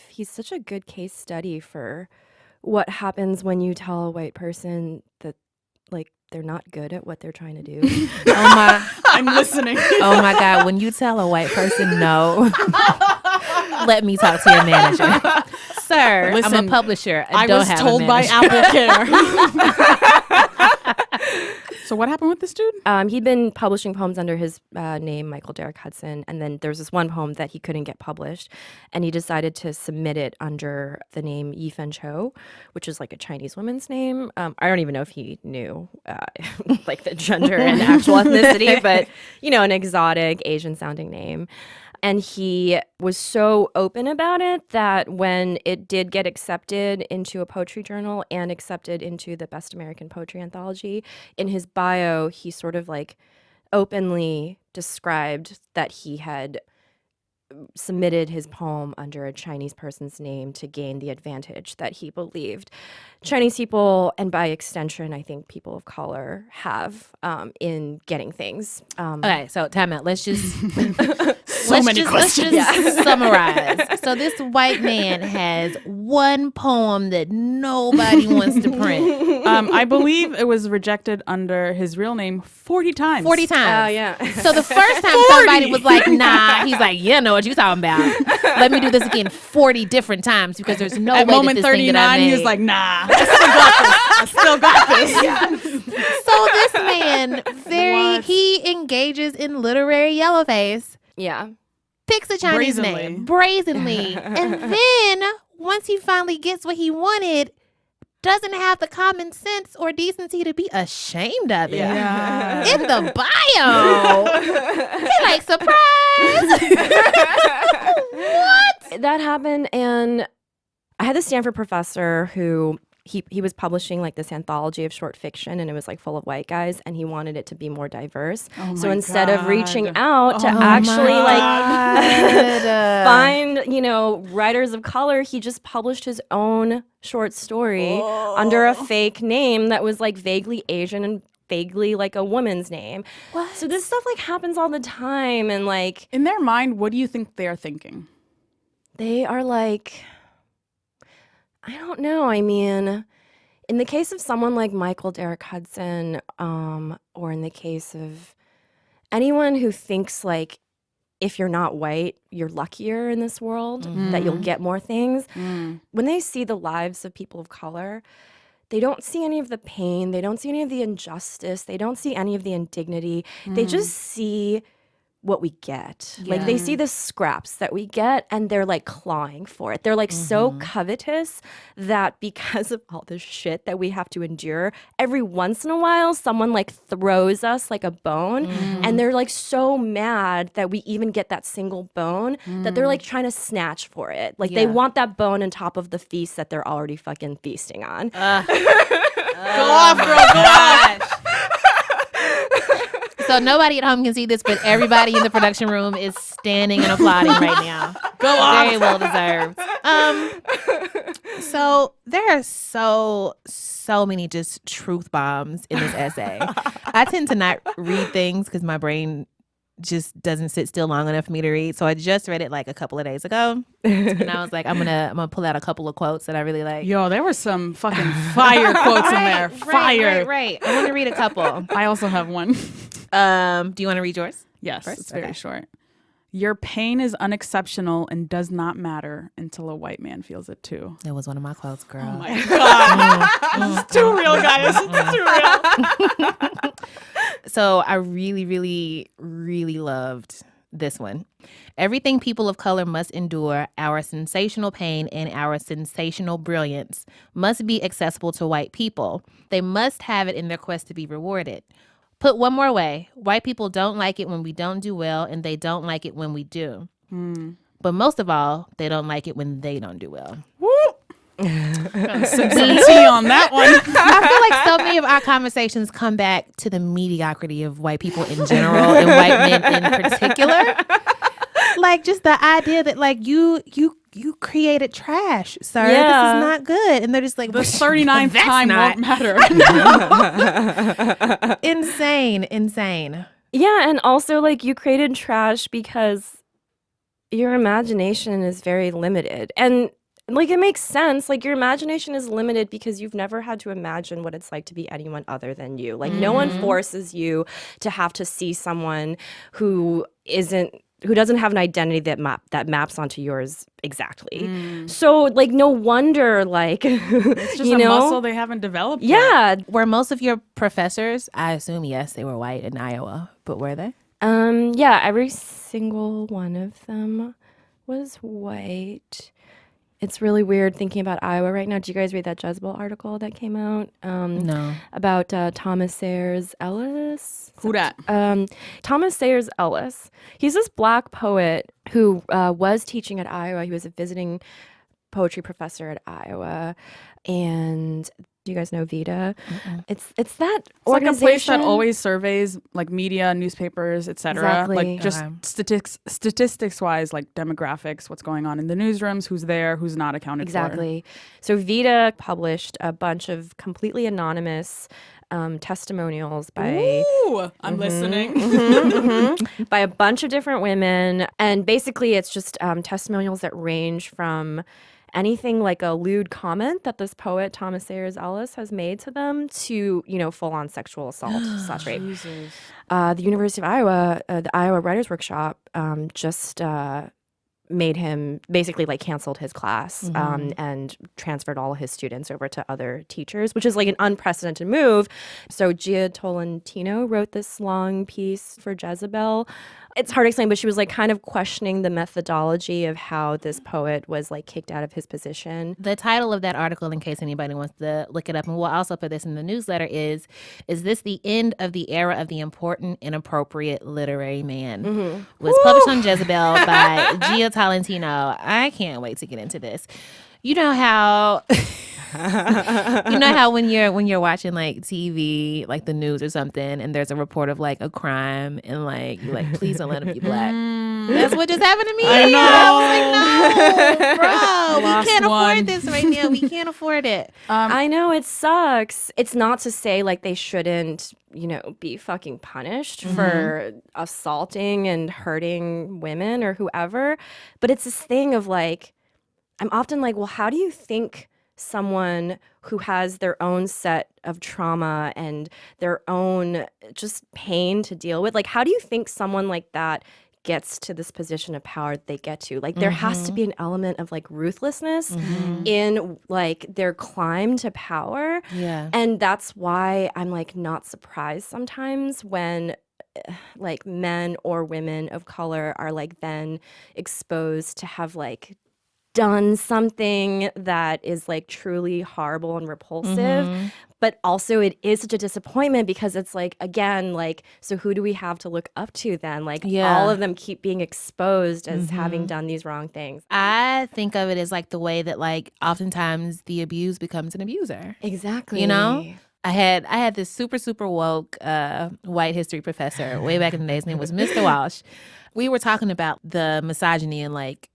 he's such a good case study for what happens when you tell a white person that, like, they're not good at what they're trying to do. I'm listening. Oh my God, when you tell a white person no, let me talk to your manager. Sir, Listen, I'm a publisher. I was told by AppleCare. So what happened with this dude? He'd been publishing poems under his name, Michael Derrick Hudson, and then there was this one poem that he couldn't get published, and he decided to submit it under the name Yifen Cho, which is like a Chinese woman's name. I don't even know if he knew like the gender and actual ethnicity, but an exotic Asian-sounding name. And he was so open about it that when it did get accepted into a poetry journal and accepted into the Best American Poetry Anthology, in his bio, he sort of like openly described that he had submitted his poem under a Chinese person's name to gain the advantage that he believed Chinese people, and by extension, I think people of color, have in getting things. Okay, so time out. Let's just questions. Summarize. So this white man has one poem that nobody wants to print. I believe it was rejected under his real name 40 times. 40 times. Oh, yeah. So the first time somebody was like, nah, he's like, yeah, know what you talking about. Let me do this again 40 different times because there's no At way moment that this 39, thing that I made. he was like, nah, I still got this. So this man, he engages in literary yellowface. Yeah. Picks a Chinese name brazenly. And then once he finally gets what he wanted, doesn't have the common sense or decency to be ashamed of it. Yeah. In the bio. He like, surprise. What? That happened, and I had this Stanford professor who he was publishing like this anthology of short fiction, and it was like full of white guys, and he wanted it to be more diverse. So instead of reaching out to actually find writers of color, he just published his own short story under a fake name that was like vaguely Asian and vaguely like a woman's name. What? So this stuff like happens all the time, and like In their mind, what do you think they're thinking? they are like, I don't know. I mean, in the case of someone like Michael Derrick Hudson, or in the case of anyone who thinks like if you're not white, you're luckier in this world, that you'll get more things. When they see the lives of people of color, they don't see any of the pain. They don't see any of the injustice. They don't see any of the indignity. They just see what we get. Like they see the scraps that we get and they're like clawing for it. They're like so covetous that because of all the shit that we have to endure, every once in a while someone like throws us like a bone and they're like so mad that we even get that single bone that they're like trying to snatch for it. Like they want that bone on top of the feast that they're already fucking feasting on. Go off, girl, go off. So nobody at home can see this, but everybody in the production room is standing and applauding right now. Go off. Very well deserved. So there are so many just truth bombs in this essay. I tend to not read things because my brain just doesn't sit still long enough for me to read. So I just read it like a couple of days ago, and I was like, I'm gonna pull out a couple of quotes that I really like. Yo, there were some fucking fire quotes in there. Fire. Right. I want to read a couple. I also have one. Do you want to read yours? Yes, First? it's very short. Your pain is unexceptional and does not matter until a white man feels it too. That was one of my quotes, girl. Oh my God. It's too real, guys. It's too real. So I really, really, really loved this one. Everything people of color must endure, our sensational pain and our sensational brilliance, must be accessible to white people. They must have it in their quest to be rewarded. Put one more way, white people don't like it when we don't do well, and they don't like it when we do. But most of all, they don't like it when they don't do well. Sip some tea on that one. I feel like so many of our conversations come back to the mediocrity of white people in general and white men in particular. Like just the idea that like you created trash, sir. This is not good. And they're just like, the 39th time won't matter. Insane. Yeah, and also like you created trash because your imagination is very limited. And like it makes sense. Like your imagination is limited because you've never had to imagine what it's like to be anyone other than you. Like no one forces you to have to see someone who doesn't have an identity that maps onto yours exactly. So like no wonder like it's just a muscle they haven't developed yet. Were most of your professors, I assume yes, they were white in Iowa, but were they? Yeah, every single one of them was white. It's really weird thinking about Iowa right now. Did you guys read that Jezebel article that came out? No. About Thomas Sayers Ellis. Who that? Thomas Sayers Ellis. He's this black poet who was teaching at Iowa. He was a visiting poetry professor at Iowa. And do you guys know VITA? It's that It's like a place that organization. always surveys like media, newspapers, etc. Exactly. Like just statistics wise, like demographics, what's going on in the newsrooms, who's there, who's not accounted for. Exactly. So VITA published a bunch of completely anonymous testimonials by Ooh, I'm listening. by a bunch of different women, and basically it's just testimonials that range from anything like a lewd comment that this poet Thomas Sayers Ellis has made to them to, full-on sexual assault / rape. The University of Iowa, the Iowa Writers Workshop, just made him basically like canceled his class and transferred all of his students over to other teachers, which is like an unprecedented move. So Gia Tolentino wrote this long piece for Jezebel. It's hard to explain, but she was like kind of questioning the methodology of how this poet was like kicked out of his position. The title of that article, in case anybody wants to look it up, and we'll also put this in the newsletter, is this the end of the era of the important, inappropriate literary man? Was published on Jezebel by Gia Tolentino. I can't wait to get into this. You know how when you're watching like TV, like the news or something, and there's a report of like a crime, and like you're like, please don't let him be black. That's what just happened to me. I know. I was like, no, bro, Lost we can't one. afford this right now. We can't afford it. I know, it sucks. It's not to say like they shouldn't, be fucking punished for assaulting and hurting women or whoever, but it's this thing of like, I'm often like, well, how do you think someone who has their own set of trauma and their own just pain to deal with, like, how do you think someone like that gets to this position of power that they get to? Like, there has to be an element of like ruthlessness in like their climb to power. Yeah. And that's why I'm like not surprised sometimes when like men or women of color are like then exposed to have like done something that is like truly horrible and repulsive. But also it is such a disappointment because it's like, again, like, so who do we have to look up to then? Like all of them keep being exposed as having done these wrong things. I think of it as like the way that like oftentimes the abused becomes an abuser. Exactly. You know? I had this super woke white history professor way back in the day. His name was Mr. Walsh. We were talking about the misogyny in like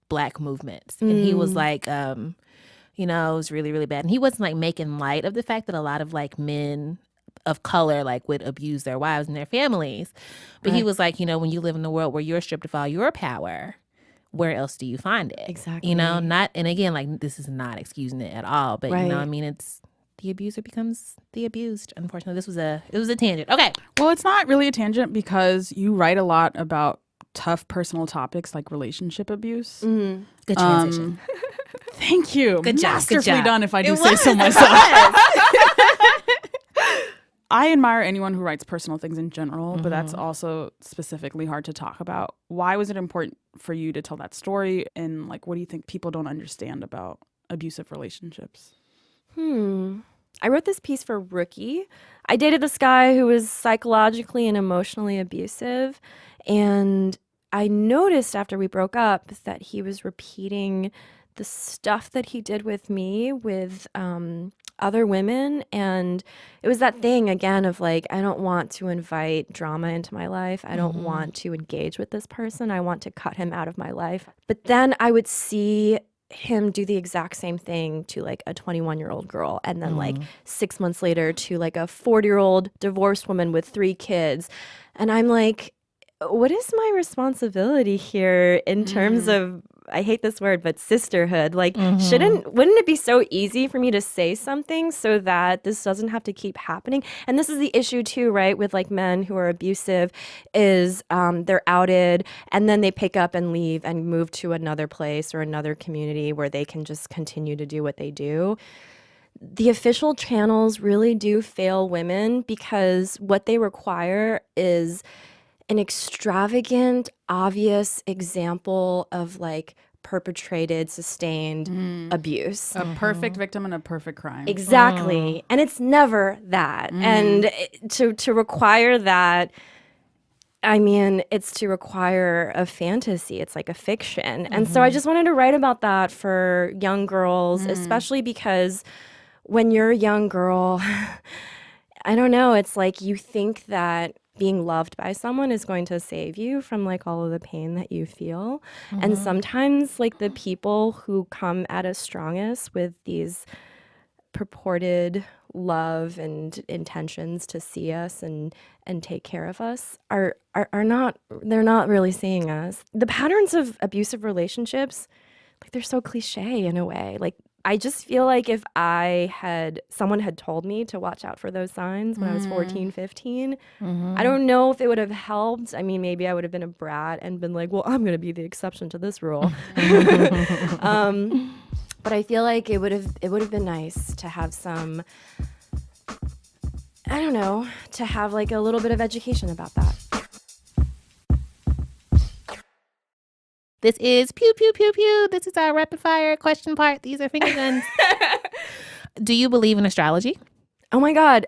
Black movements, and he was like, you know, it was really, really bad. And he wasn't like making light of the fact that a lot of like men of color like would abuse their wives and their families. But he was like, you know, when you live in a world where you're stripped of all your power, where else do you find it? Exactly. You know, not, and again, like this is not excusing it at all, but you know, I mean, it's the abuser becomes the abused. Unfortunately, it was a tangent. Okay. Well, it's not really a tangent because you write a lot about tough personal topics like relationship abuse. Good transition. Thank you. Good job. Masterfully done, if I do say so myself. I admire anyone who writes personal things in general, but that's also specifically hard to talk about. Why was it important for you to tell that story? And like, what do you think people don't understand about abusive relationships? I wrote this piece for Rookie. I dated this guy who was psychologically and emotionally abusive. And I noticed after we broke up that he was repeating the stuff that he did with me with other women. And it was that thing again of like, I don't want to invite drama into my life. I don't want to engage with this person. I want to cut him out of my life. But then I would see him do the exact same thing to like a 21-year-old girl, and then like 6 months later to like a 40-year-old divorced woman with 3 kids. And I'm like, what is my responsibility here in terms of, I hate this word, but sisterhood? Like, wouldn't it be so easy for me to say something so that this doesn't have to keep happening? And this is the issue too, right? With like men who are abusive is they're outed and then they pick up and leave and move to another place or another community where they can just continue to do what they do. The official channels really do fail women because what they require is an extravagant, obvious example of like perpetrated, sustained abuse. A perfect victim and a perfect crime. Exactly. And it's never that. And to require that, I mean, it's to require a fantasy. It's like a fiction. And so I just wanted to write about that for young girls, especially because when you're a young girl, I don't know, it's like you think that being loved by someone is going to save you from like all of the pain that you feel. And sometimes like the people who come at us strongest with these purported love and intentions to see us and take care of us are not, they're not really seeing us. The patterns of abusive relationships, like they're so cliche in a way. Like I just feel like if someone had told me to watch out for those signs when I was 14, 15, I don't know if it would have helped. I mean, maybe I would have been a brat and been like, well, I'm going to be the exception to this rule. But I feel like it would have been nice to have some, I don't know, to have like a little bit of education about that. This is pew, pew, pew, pew. This is our rapid fire question part. These are finger guns. Do you believe in astrology? Oh my God.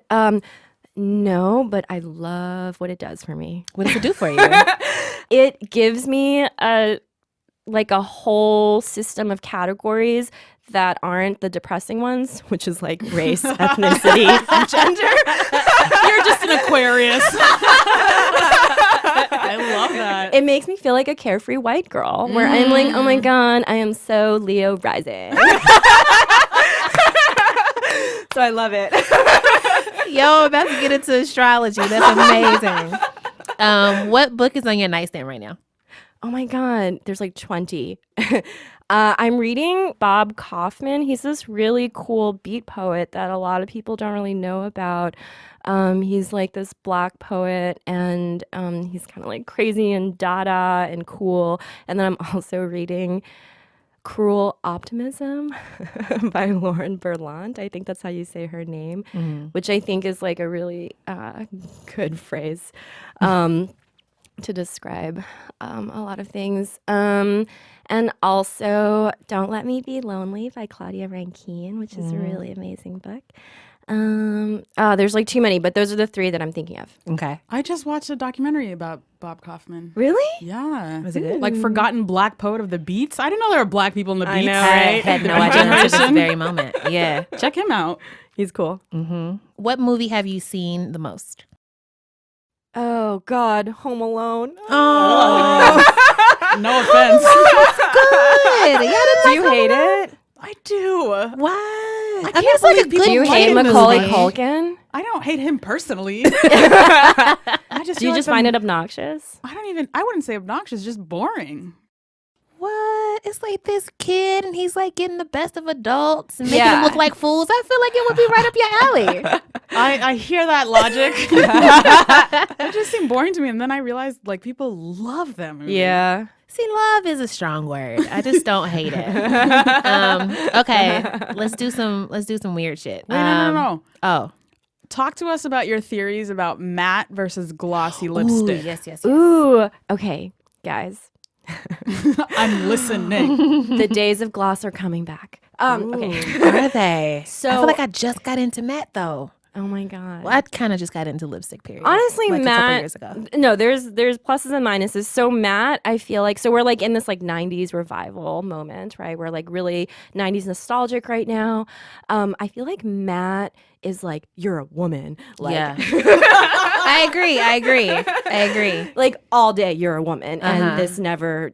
No, but I love what it does for me. What does it do for you? It gives me a whole system of categories that aren't the depressing ones, which is like race, ethnicity, and gender. You're just an Aquarius. I love that. It makes me feel like a carefree white girl where I'm like, oh my God, I am so Leo rising. So I love it. Yo, about to get into astrology. That's amazing. What book is on your nightstand right now? Oh my God, there's like 20. I'm reading Bob Kaufman. He's this really cool beat poet that a lot of people don't really know about. He's like this Black poet, and he's kind of like crazy and Dada and cool. And then I'm also reading Cruel Optimism by Lauren Berlant. I think that's how you say her name, which I think is like a really good phrase to describe a lot of things. And also Don't Let Me Be Lonely by Claudia Rankine, which is a really amazing book. There's like too many, but those are the three that I'm thinking of. Okay. I just watched a documentary about Bob Kaufman. Really? Yeah. Was it good? Like Forgotten Black Poet of the Beats. I didn't know there were black people in the Beats. know, I right? had no idea until this very moment. Yeah. Check him out. He's cool. What movie have you seen the most? Oh God, Home Alone. Oh, No offense. good. Do you hate it? I do. What? can't it's like a believe good Do you people hate in this Macaulay movie. Culkin? I don't hate him personally. I just Do you feel just like find it obnoxious? I wouldn't say obnoxious, just boring. What? It's like this kid, and he's like getting the best of adults and making Yeah. them look like fools. I feel like it would be right up your alley. I hear that logic. It just seemed boring to me, and then I realized like people love that movie. Yeah. See, love is a strong word. I just don't hate it. Okay, let's do some weird shit. Wait, no. Oh, Talk to us about your theories about matte versus glossy Ooh, lipstick. yes. Ooh. Okay, guys. I'm listening. The days of gloss are coming back. Okay. Are they? So- I feel like I just got into matte though. Oh my God. Well, I kind of just got into lipstick. Period. Honestly, like a couple matte. years ago. No, there's pluses and minuses. So matte, I feel like, so we're like in this like 90s revival moment, right? We're like really 90s nostalgic right now. I feel like matte is like, you're a woman. Like, Yeah. I agree. like all day you're a woman, Uh-huh. and this never,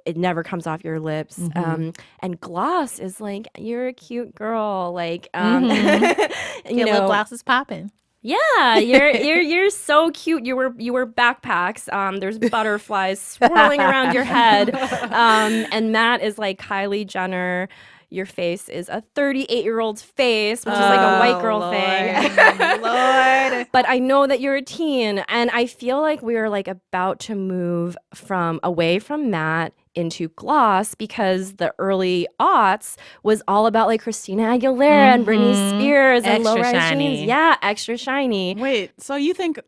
it never comes off your lips. And gloss is like, you're a cute girl. Like, Your lip gloss is popping. Yeah, you're so cute. You wear backpacks. There's butterflies swirling around your head. And Matt is like Kylie Jenner. Your face is a 38-year-old's face, which is like a white girl thing. Lord. But I know that you're a teen, and I feel like we are like about to move away from matte into gloss, because the early aughts was all about like Christina Aguilera and Britney Spears and Extra low-rise shiny. jeans. Yeah, extra shiny. Wait, so you think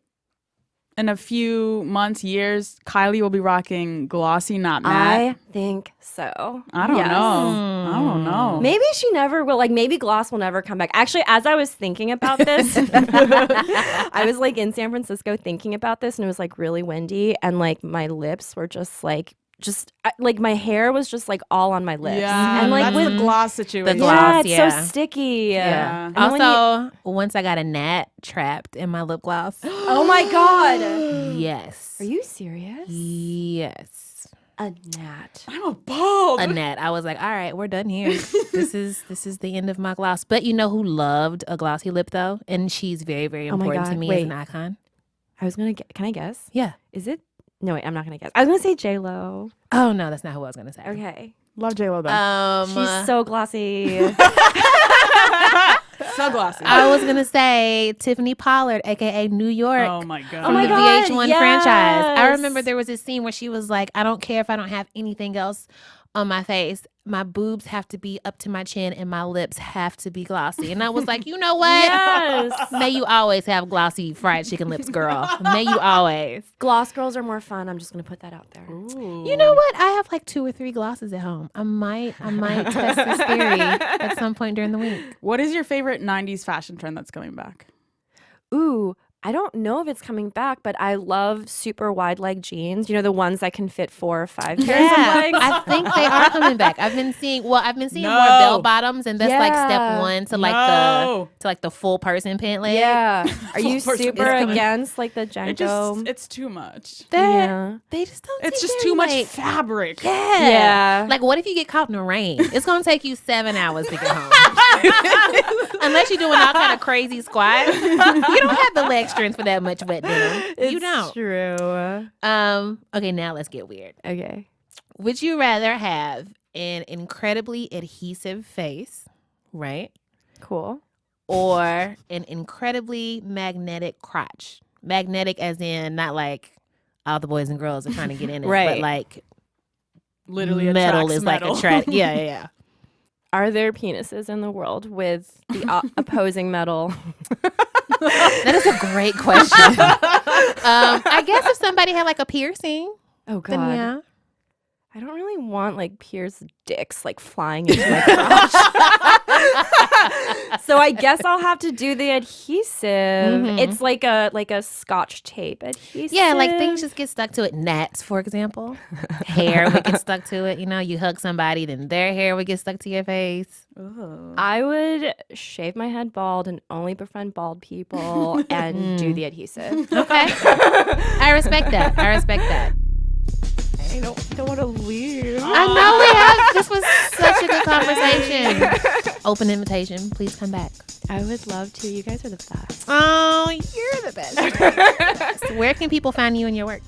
in a few months, years, Kylie will be rocking glossy, not matte? I think so. I don't Yes. know. I don't know. Maybe she never will. Like, maybe gloss will never come back. Actually, as I was thinking about this, I was like in San Francisco thinking about this, and it was like really windy, and like my lips were just like my hair was just like all on my lips. Yeah, and like that's with the gloss situation. gloss. yeah, it's yeah. so sticky. Yeah. And then when Also, once I got a gnat trapped in my lip gloss. oh my God. Yes. Are you serious? Yes. A gnat. I'm appalled. A gnat. I was like, all right, we're done here. This is the end of my gloss. But you know who loved a glossy lip though? And she's very, very Oh my important to God, me wait. as an icon. I was gonna get. Can I guess? Yeah. Is it? No, wait. I'm not gonna guess. I was gonna say J-Lo. Oh no, that's not who I was gonna say. Okay. Love J-Lo though. She's so glossy. So glossy. I was gonna say Tiffany Pollard, aka New York. Oh my God. Oh my the God, VH1 franchise. I yes. remember there was a scene where she was like, I don't care if I don't have anything else on my face. My boobs have to be up to my chin and my lips have to be glossy. And I was like, you know what? Yes. May you always have glossy fried chicken lips, girl. May you always. Gloss girls are more fun. I'm just gonna put that out there. You know what? I have like 2 or 3 glosses at home. I might test this theory at some point during the week. What is your favorite 90s fashion trend that's coming back? Ooh, I don't know if it's coming back, but I love super wide leg jeans. You know, the ones that can fit 4 or 5 pairs of legs. I think they are coming back. I've been seeing more No. bell bottoms, and that's like step Yeah. 1 to No. like the full person pant leg. Yeah. Are you Full person super is coming. against like the Janko? It's too much. Yeah. They just don't. It's seem just very, too much like- fabric. Yeah. Like, what if you get caught in the rain? It's gonna take you 7 hours to get home, unless you're doing all kind of crazy squats. You don't have the leg strength for that much wet denim. You don't. True. Okay, now let's get weird. Okay. Would you rather have an incredibly adhesive face, right, Cool. or an incredibly magnetic crotch? Magnetic as in not like all the boys and girls are trying to get in it, Right. but like Literally metal attracts is metal. like attract. Yeah. Are there penises in the world with the opposing metal? That is a great question. I guess if somebody had like a piercing, Oh then God. yeah. I don't really want like pierced dicks like flying into my crotch. So I guess I'll have to do the adhesive. It's like a Scotch tape adhesive. Yeah, like things just get stuck to it. Gnats, for example. Hair would get stuck to it. You know, you hug somebody, then their hair would get stuck to your face. I would shave my head bald and only befriend bald people and do the adhesive. Okay. I respect that. I don't want to leave. I know we have. This was such a good conversation. Open invitation. Please come back. I would love to. You guys are the best. Oh, you're the best. So where can people find you and your work?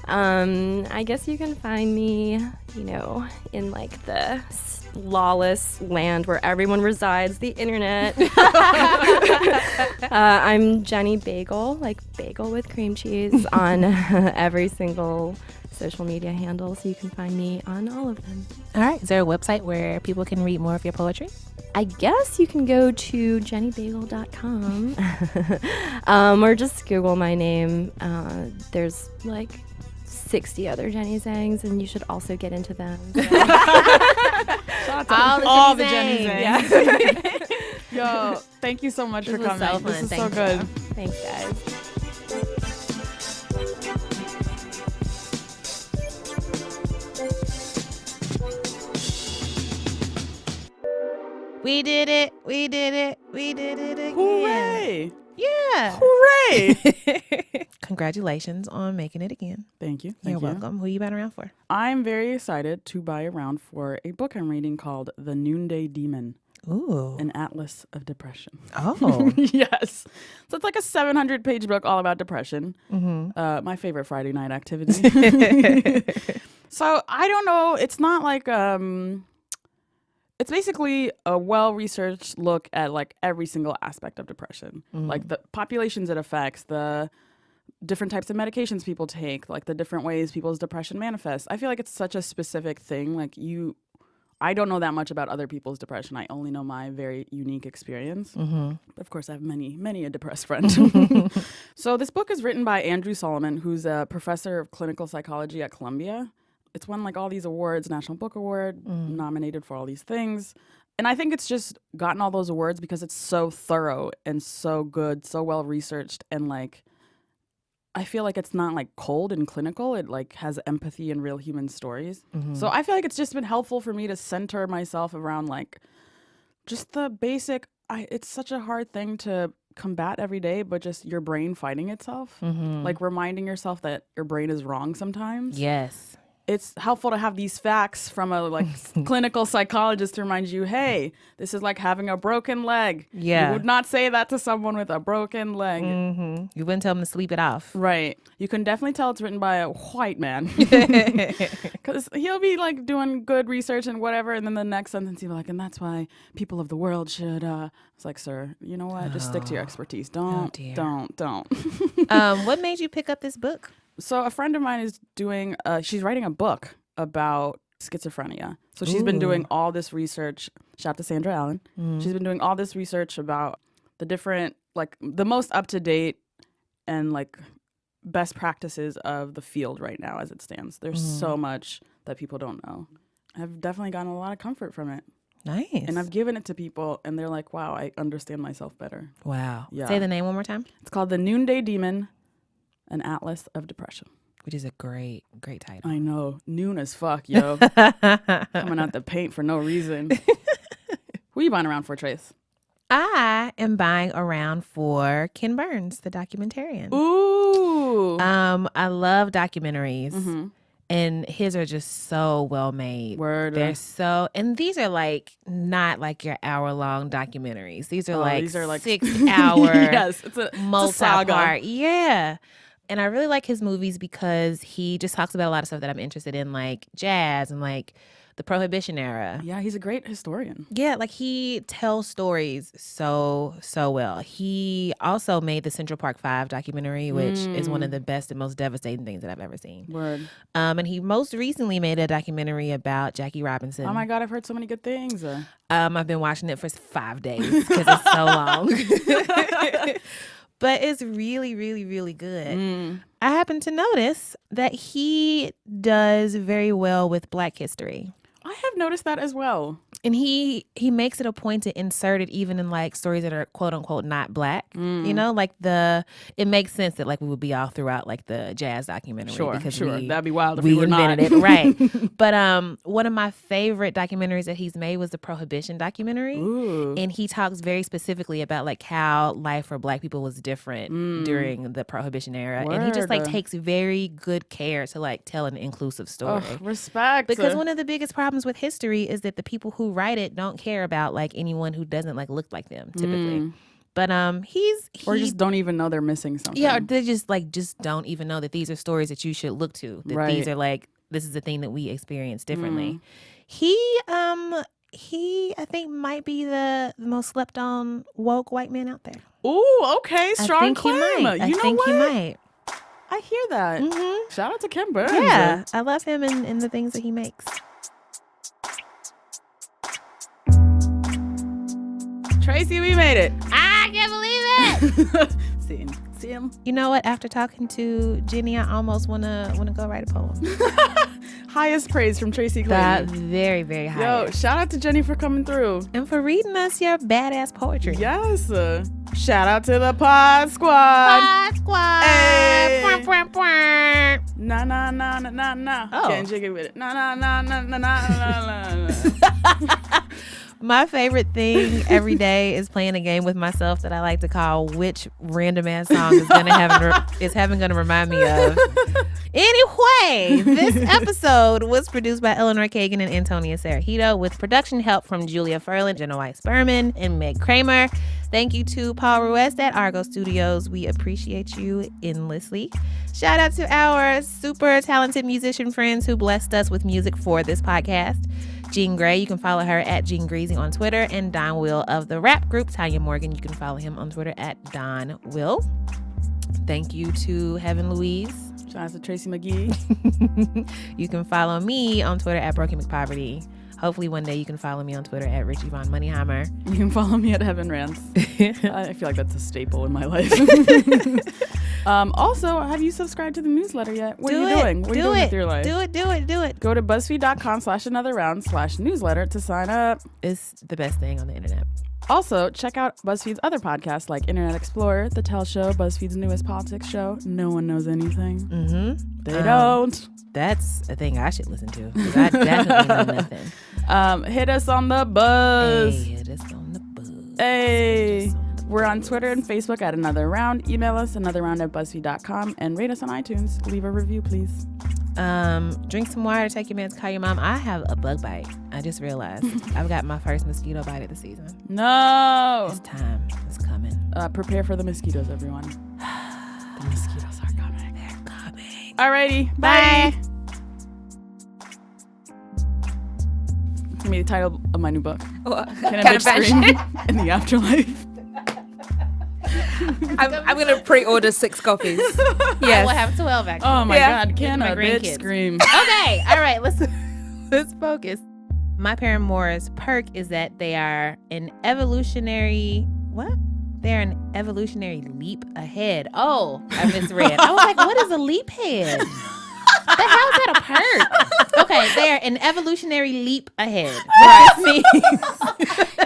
I guess you can find me, in like the lawless land where everyone resides, the internet. I'm Jenny Bagel, like bagel with cream cheese, on every single social media handle, so you can find me on all of them. All right. Is there a website where people can read more of your poetry? I guess you can go to jennybagel.com or just Google my name. There's like 60 other Jenny Zangs, and you should also get into them. All the Jenny Zangs. Yo, thank you so much for coming. So fun. This is Thank so good. you. Thanks, guys. We did it. We did it. We did it again. Hooray! Yeah. Hooray! Congratulations on making it again. Thank you. You're welcome. Who you been around for? I'm very excited to buy around for a book I'm reading called The Noonday Demon, Ooh. an atlas of depression. Oh. Yes. So it's like a 700-page book all about depression. My favorite Friday night activity. So I don't know. It's not like it's basically a well-researched look at like every single aspect of depression, like the populations it affects, the different types of medications people take, like the different ways people's depression manifests. I feel like it's such a specific thing. Like I don't know that much about other people's depression. I only know my very unique experience. But of course, I have many a depressed friend. So this book is written by Andrew Solomon, who's a professor of clinical psychology at Columbia. It's won like all these awards, National Book Award, nominated for all these things. And I think it's just gotten all those awards because it's so thorough and so good, so well researched, and like I feel like it's not like cold and clinical. It like has empathy and real human stories. So I feel like it's just been helpful for me to center myself around like just the basic. It's such a hard thing to combat every day, but just your brain fighting itself, like reminding yourself that your brain is wrong sometimes. Yes. It's helpful to have these facts from a like clinical psychologist to remind you, hey, this is like having a broken leg. Yeah. You would not say that to someone with a broken leg. You wouldn't tell them to sleep it off. Right. You can definitely tell it's written by a white man. Because he'll be like doing good research and whatever, and then the next sentence he'll be like, and that's why people of the world should it's like, sir, you know what? Just stick to your expertise. Don't. What made you pick up this book? So a friend of mine is doing, she's writing a book about schizophrenia. So she's been doing all this research. Shout out to Sandra Allen. She's been doing all this research about the different, like the most up-to-date and like best practices of the field right now as it stands. There's so much that people don't know. I've definitely gotten a lot of comfort from it. Nice. And I've given it to people and they're like, wow, I understand myself better. Wow. Yeah. Say the name one more time. It's called The Noonday Demon, an Atlas of Depression. Which is a great title. I know. Noon as fuck, yo. Coming out the paint for no reason. Who you buying around for, Trace? I am buying around for Ken Burns, the documentarian. Ooh. I love documentaries. And his are just so well made. Word. They're so, and these are like not like your hour-long documentaries. These are like 6 hour yes, it's a saga. multi-part. Yeah. And I really like his movies because he just talks about a lot of stuff that I'm interested in, like jazz and like the Prohibition era. Yeah, he's a great historian. Yeah, like he tells stories so well. He also made the Central Park 5 documentary, which is one of the best and most devastating things that I've ever seen. Word. And he most recently made a documentary about Jackie Robinson. Oh my God, I've heard so many good things. I've been watching it for 5 days because it's so long. But it's really, really, really good. I happen to notice that he does very well with Black history. I have noticed that as well. And he makes it a point to insert it even in like stories that are quote unquote not Black. You know, like it makes sense that like we would be all throughout like the jazz documentary. Sure. That'd be wild if we we were not. invented it, right? But one of my favorite documentaries that he's made was the Prohibition documentary. Ooh. And he talks very specifically about like how life for Black people was different during the Prohibition era. And he just like takes very good care to like tell an inclusive story. Oh, respect. Because one of the biggest problems with history is that the people who write it don't care about like anyone who doesn't like look like them typically. But he or just don't even know they're missing something. Yeah, or they just don't even know that these are stories that you should look to. That these are like this is a thing that we experience differently. He I think might be the most slept on woke white man out there. Ooh, okay, strong claim. I think he might. I hear that. Shout out to Ken Burns. Yeah, I love him and the things that he makes. Tracy, we made it. I can't believe it. See him. You know what? After talking to Jenny, I almost wanna go write a poem. Highest praise from Tracy That Clayton. very, very high. Yo, shout out to Jenny for coming through. And for reading us your badass poetry. Yes. Shout out to the Pod Squad. Pod Squad. Hey. Nah. Na. Oh. Can't jig it with it. Na. My favorite thing every day is playing a game with myself that I like to call which random ass song is heaven gonna remind me of. Anyway, this episode was produced by Eleanor Kagan and Antonia Sarahito with production help from Julia Furlan, Jenna Weiss-Berman, and Meg Kramer. Thank you to Paul Ruest at Argo Studios. We appreciate you endlessly. Shout out to our super talented musician friends who blessed us with music for this podcast. Jean Grey, you can follow her at Jean Greasy on Twitter, and Don Will of the rap group Tanya Morgan, you can follow him on Twitter at Don Will. Thank you to Heaven Louise. Shout out to Tracy McGee. You can follow me on Twitter at Broken McPoverty. Hopefully one day you can follow me on Twitter at Richie Von Moneyheimer. You can follow me at Heaven Rants. I feel like that's a staple in my life. Also, have you subscribed to the newsletter yet? What are you doing? What are you doing with your life? Do it. Go to BuzzFeed.com/anotherround/newsletter to sign up. It's the best thing on the internet. Also, check out BuzzFeed's other podcasts like Internet Explorer, The Tell Show, BuzzFeed's newest politics show, No One Knows Anything. They don't. That's a thing I should listen to, because I definitely know nothing. Hit us on the buzz. Hey, hit us on the buzz. Hey. We're on Twitter and Facebook at Another Round. Email us anotherround@buzzfeed.com and rate us on iTunes. Leave a review, please. Drink some water, take your meds, call your mom. I have a bug bite. I just realized I've got my first mosquito bite of the season. No. It's time. It's coming. Prepare for the mosquitoes, everyone. The mosquitoes are coming. They're coming. Alrighty. Bye. It's going to be the title of my new book. Can a bitch scream in the afterlife? I'm going to pre-order 6 copies. Yes. I will have 12 actually. Oh my God. Can a bitch grandkids. scream? Okay. All right. Let's focus. My Paramour's perk is that they are an evolutionary... What? They're an evolutionary leap ahead. Oh, I misread. I was like, what is a leap head? How is that a perk? Okay, they are an evolutionary leap ahead. Right.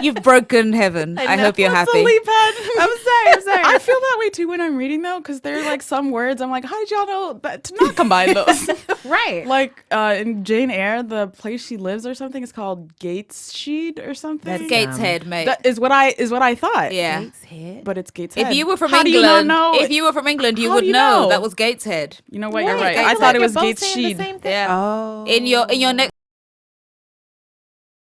You've broken heaven. I hope you're happy. Leap head? I'm sorry. I feel that way too when I'm reading though, because there are like some words I'm like, how did y'all know that to not combine those? Right. Like in Jane Eyre, the place she lives or something is called Gateshead or something. That's Gateshead, mate. That is what I thought. Yeah. Gateshead. But it's Gateshead. If you were from How England, do you not know? if you were from England, you How would do you know know? that was Gateshead. You know what? Wait, You're right. I I feel thought like it was you're both saying the Gateshead. same thing. Yeah. Oh. In your next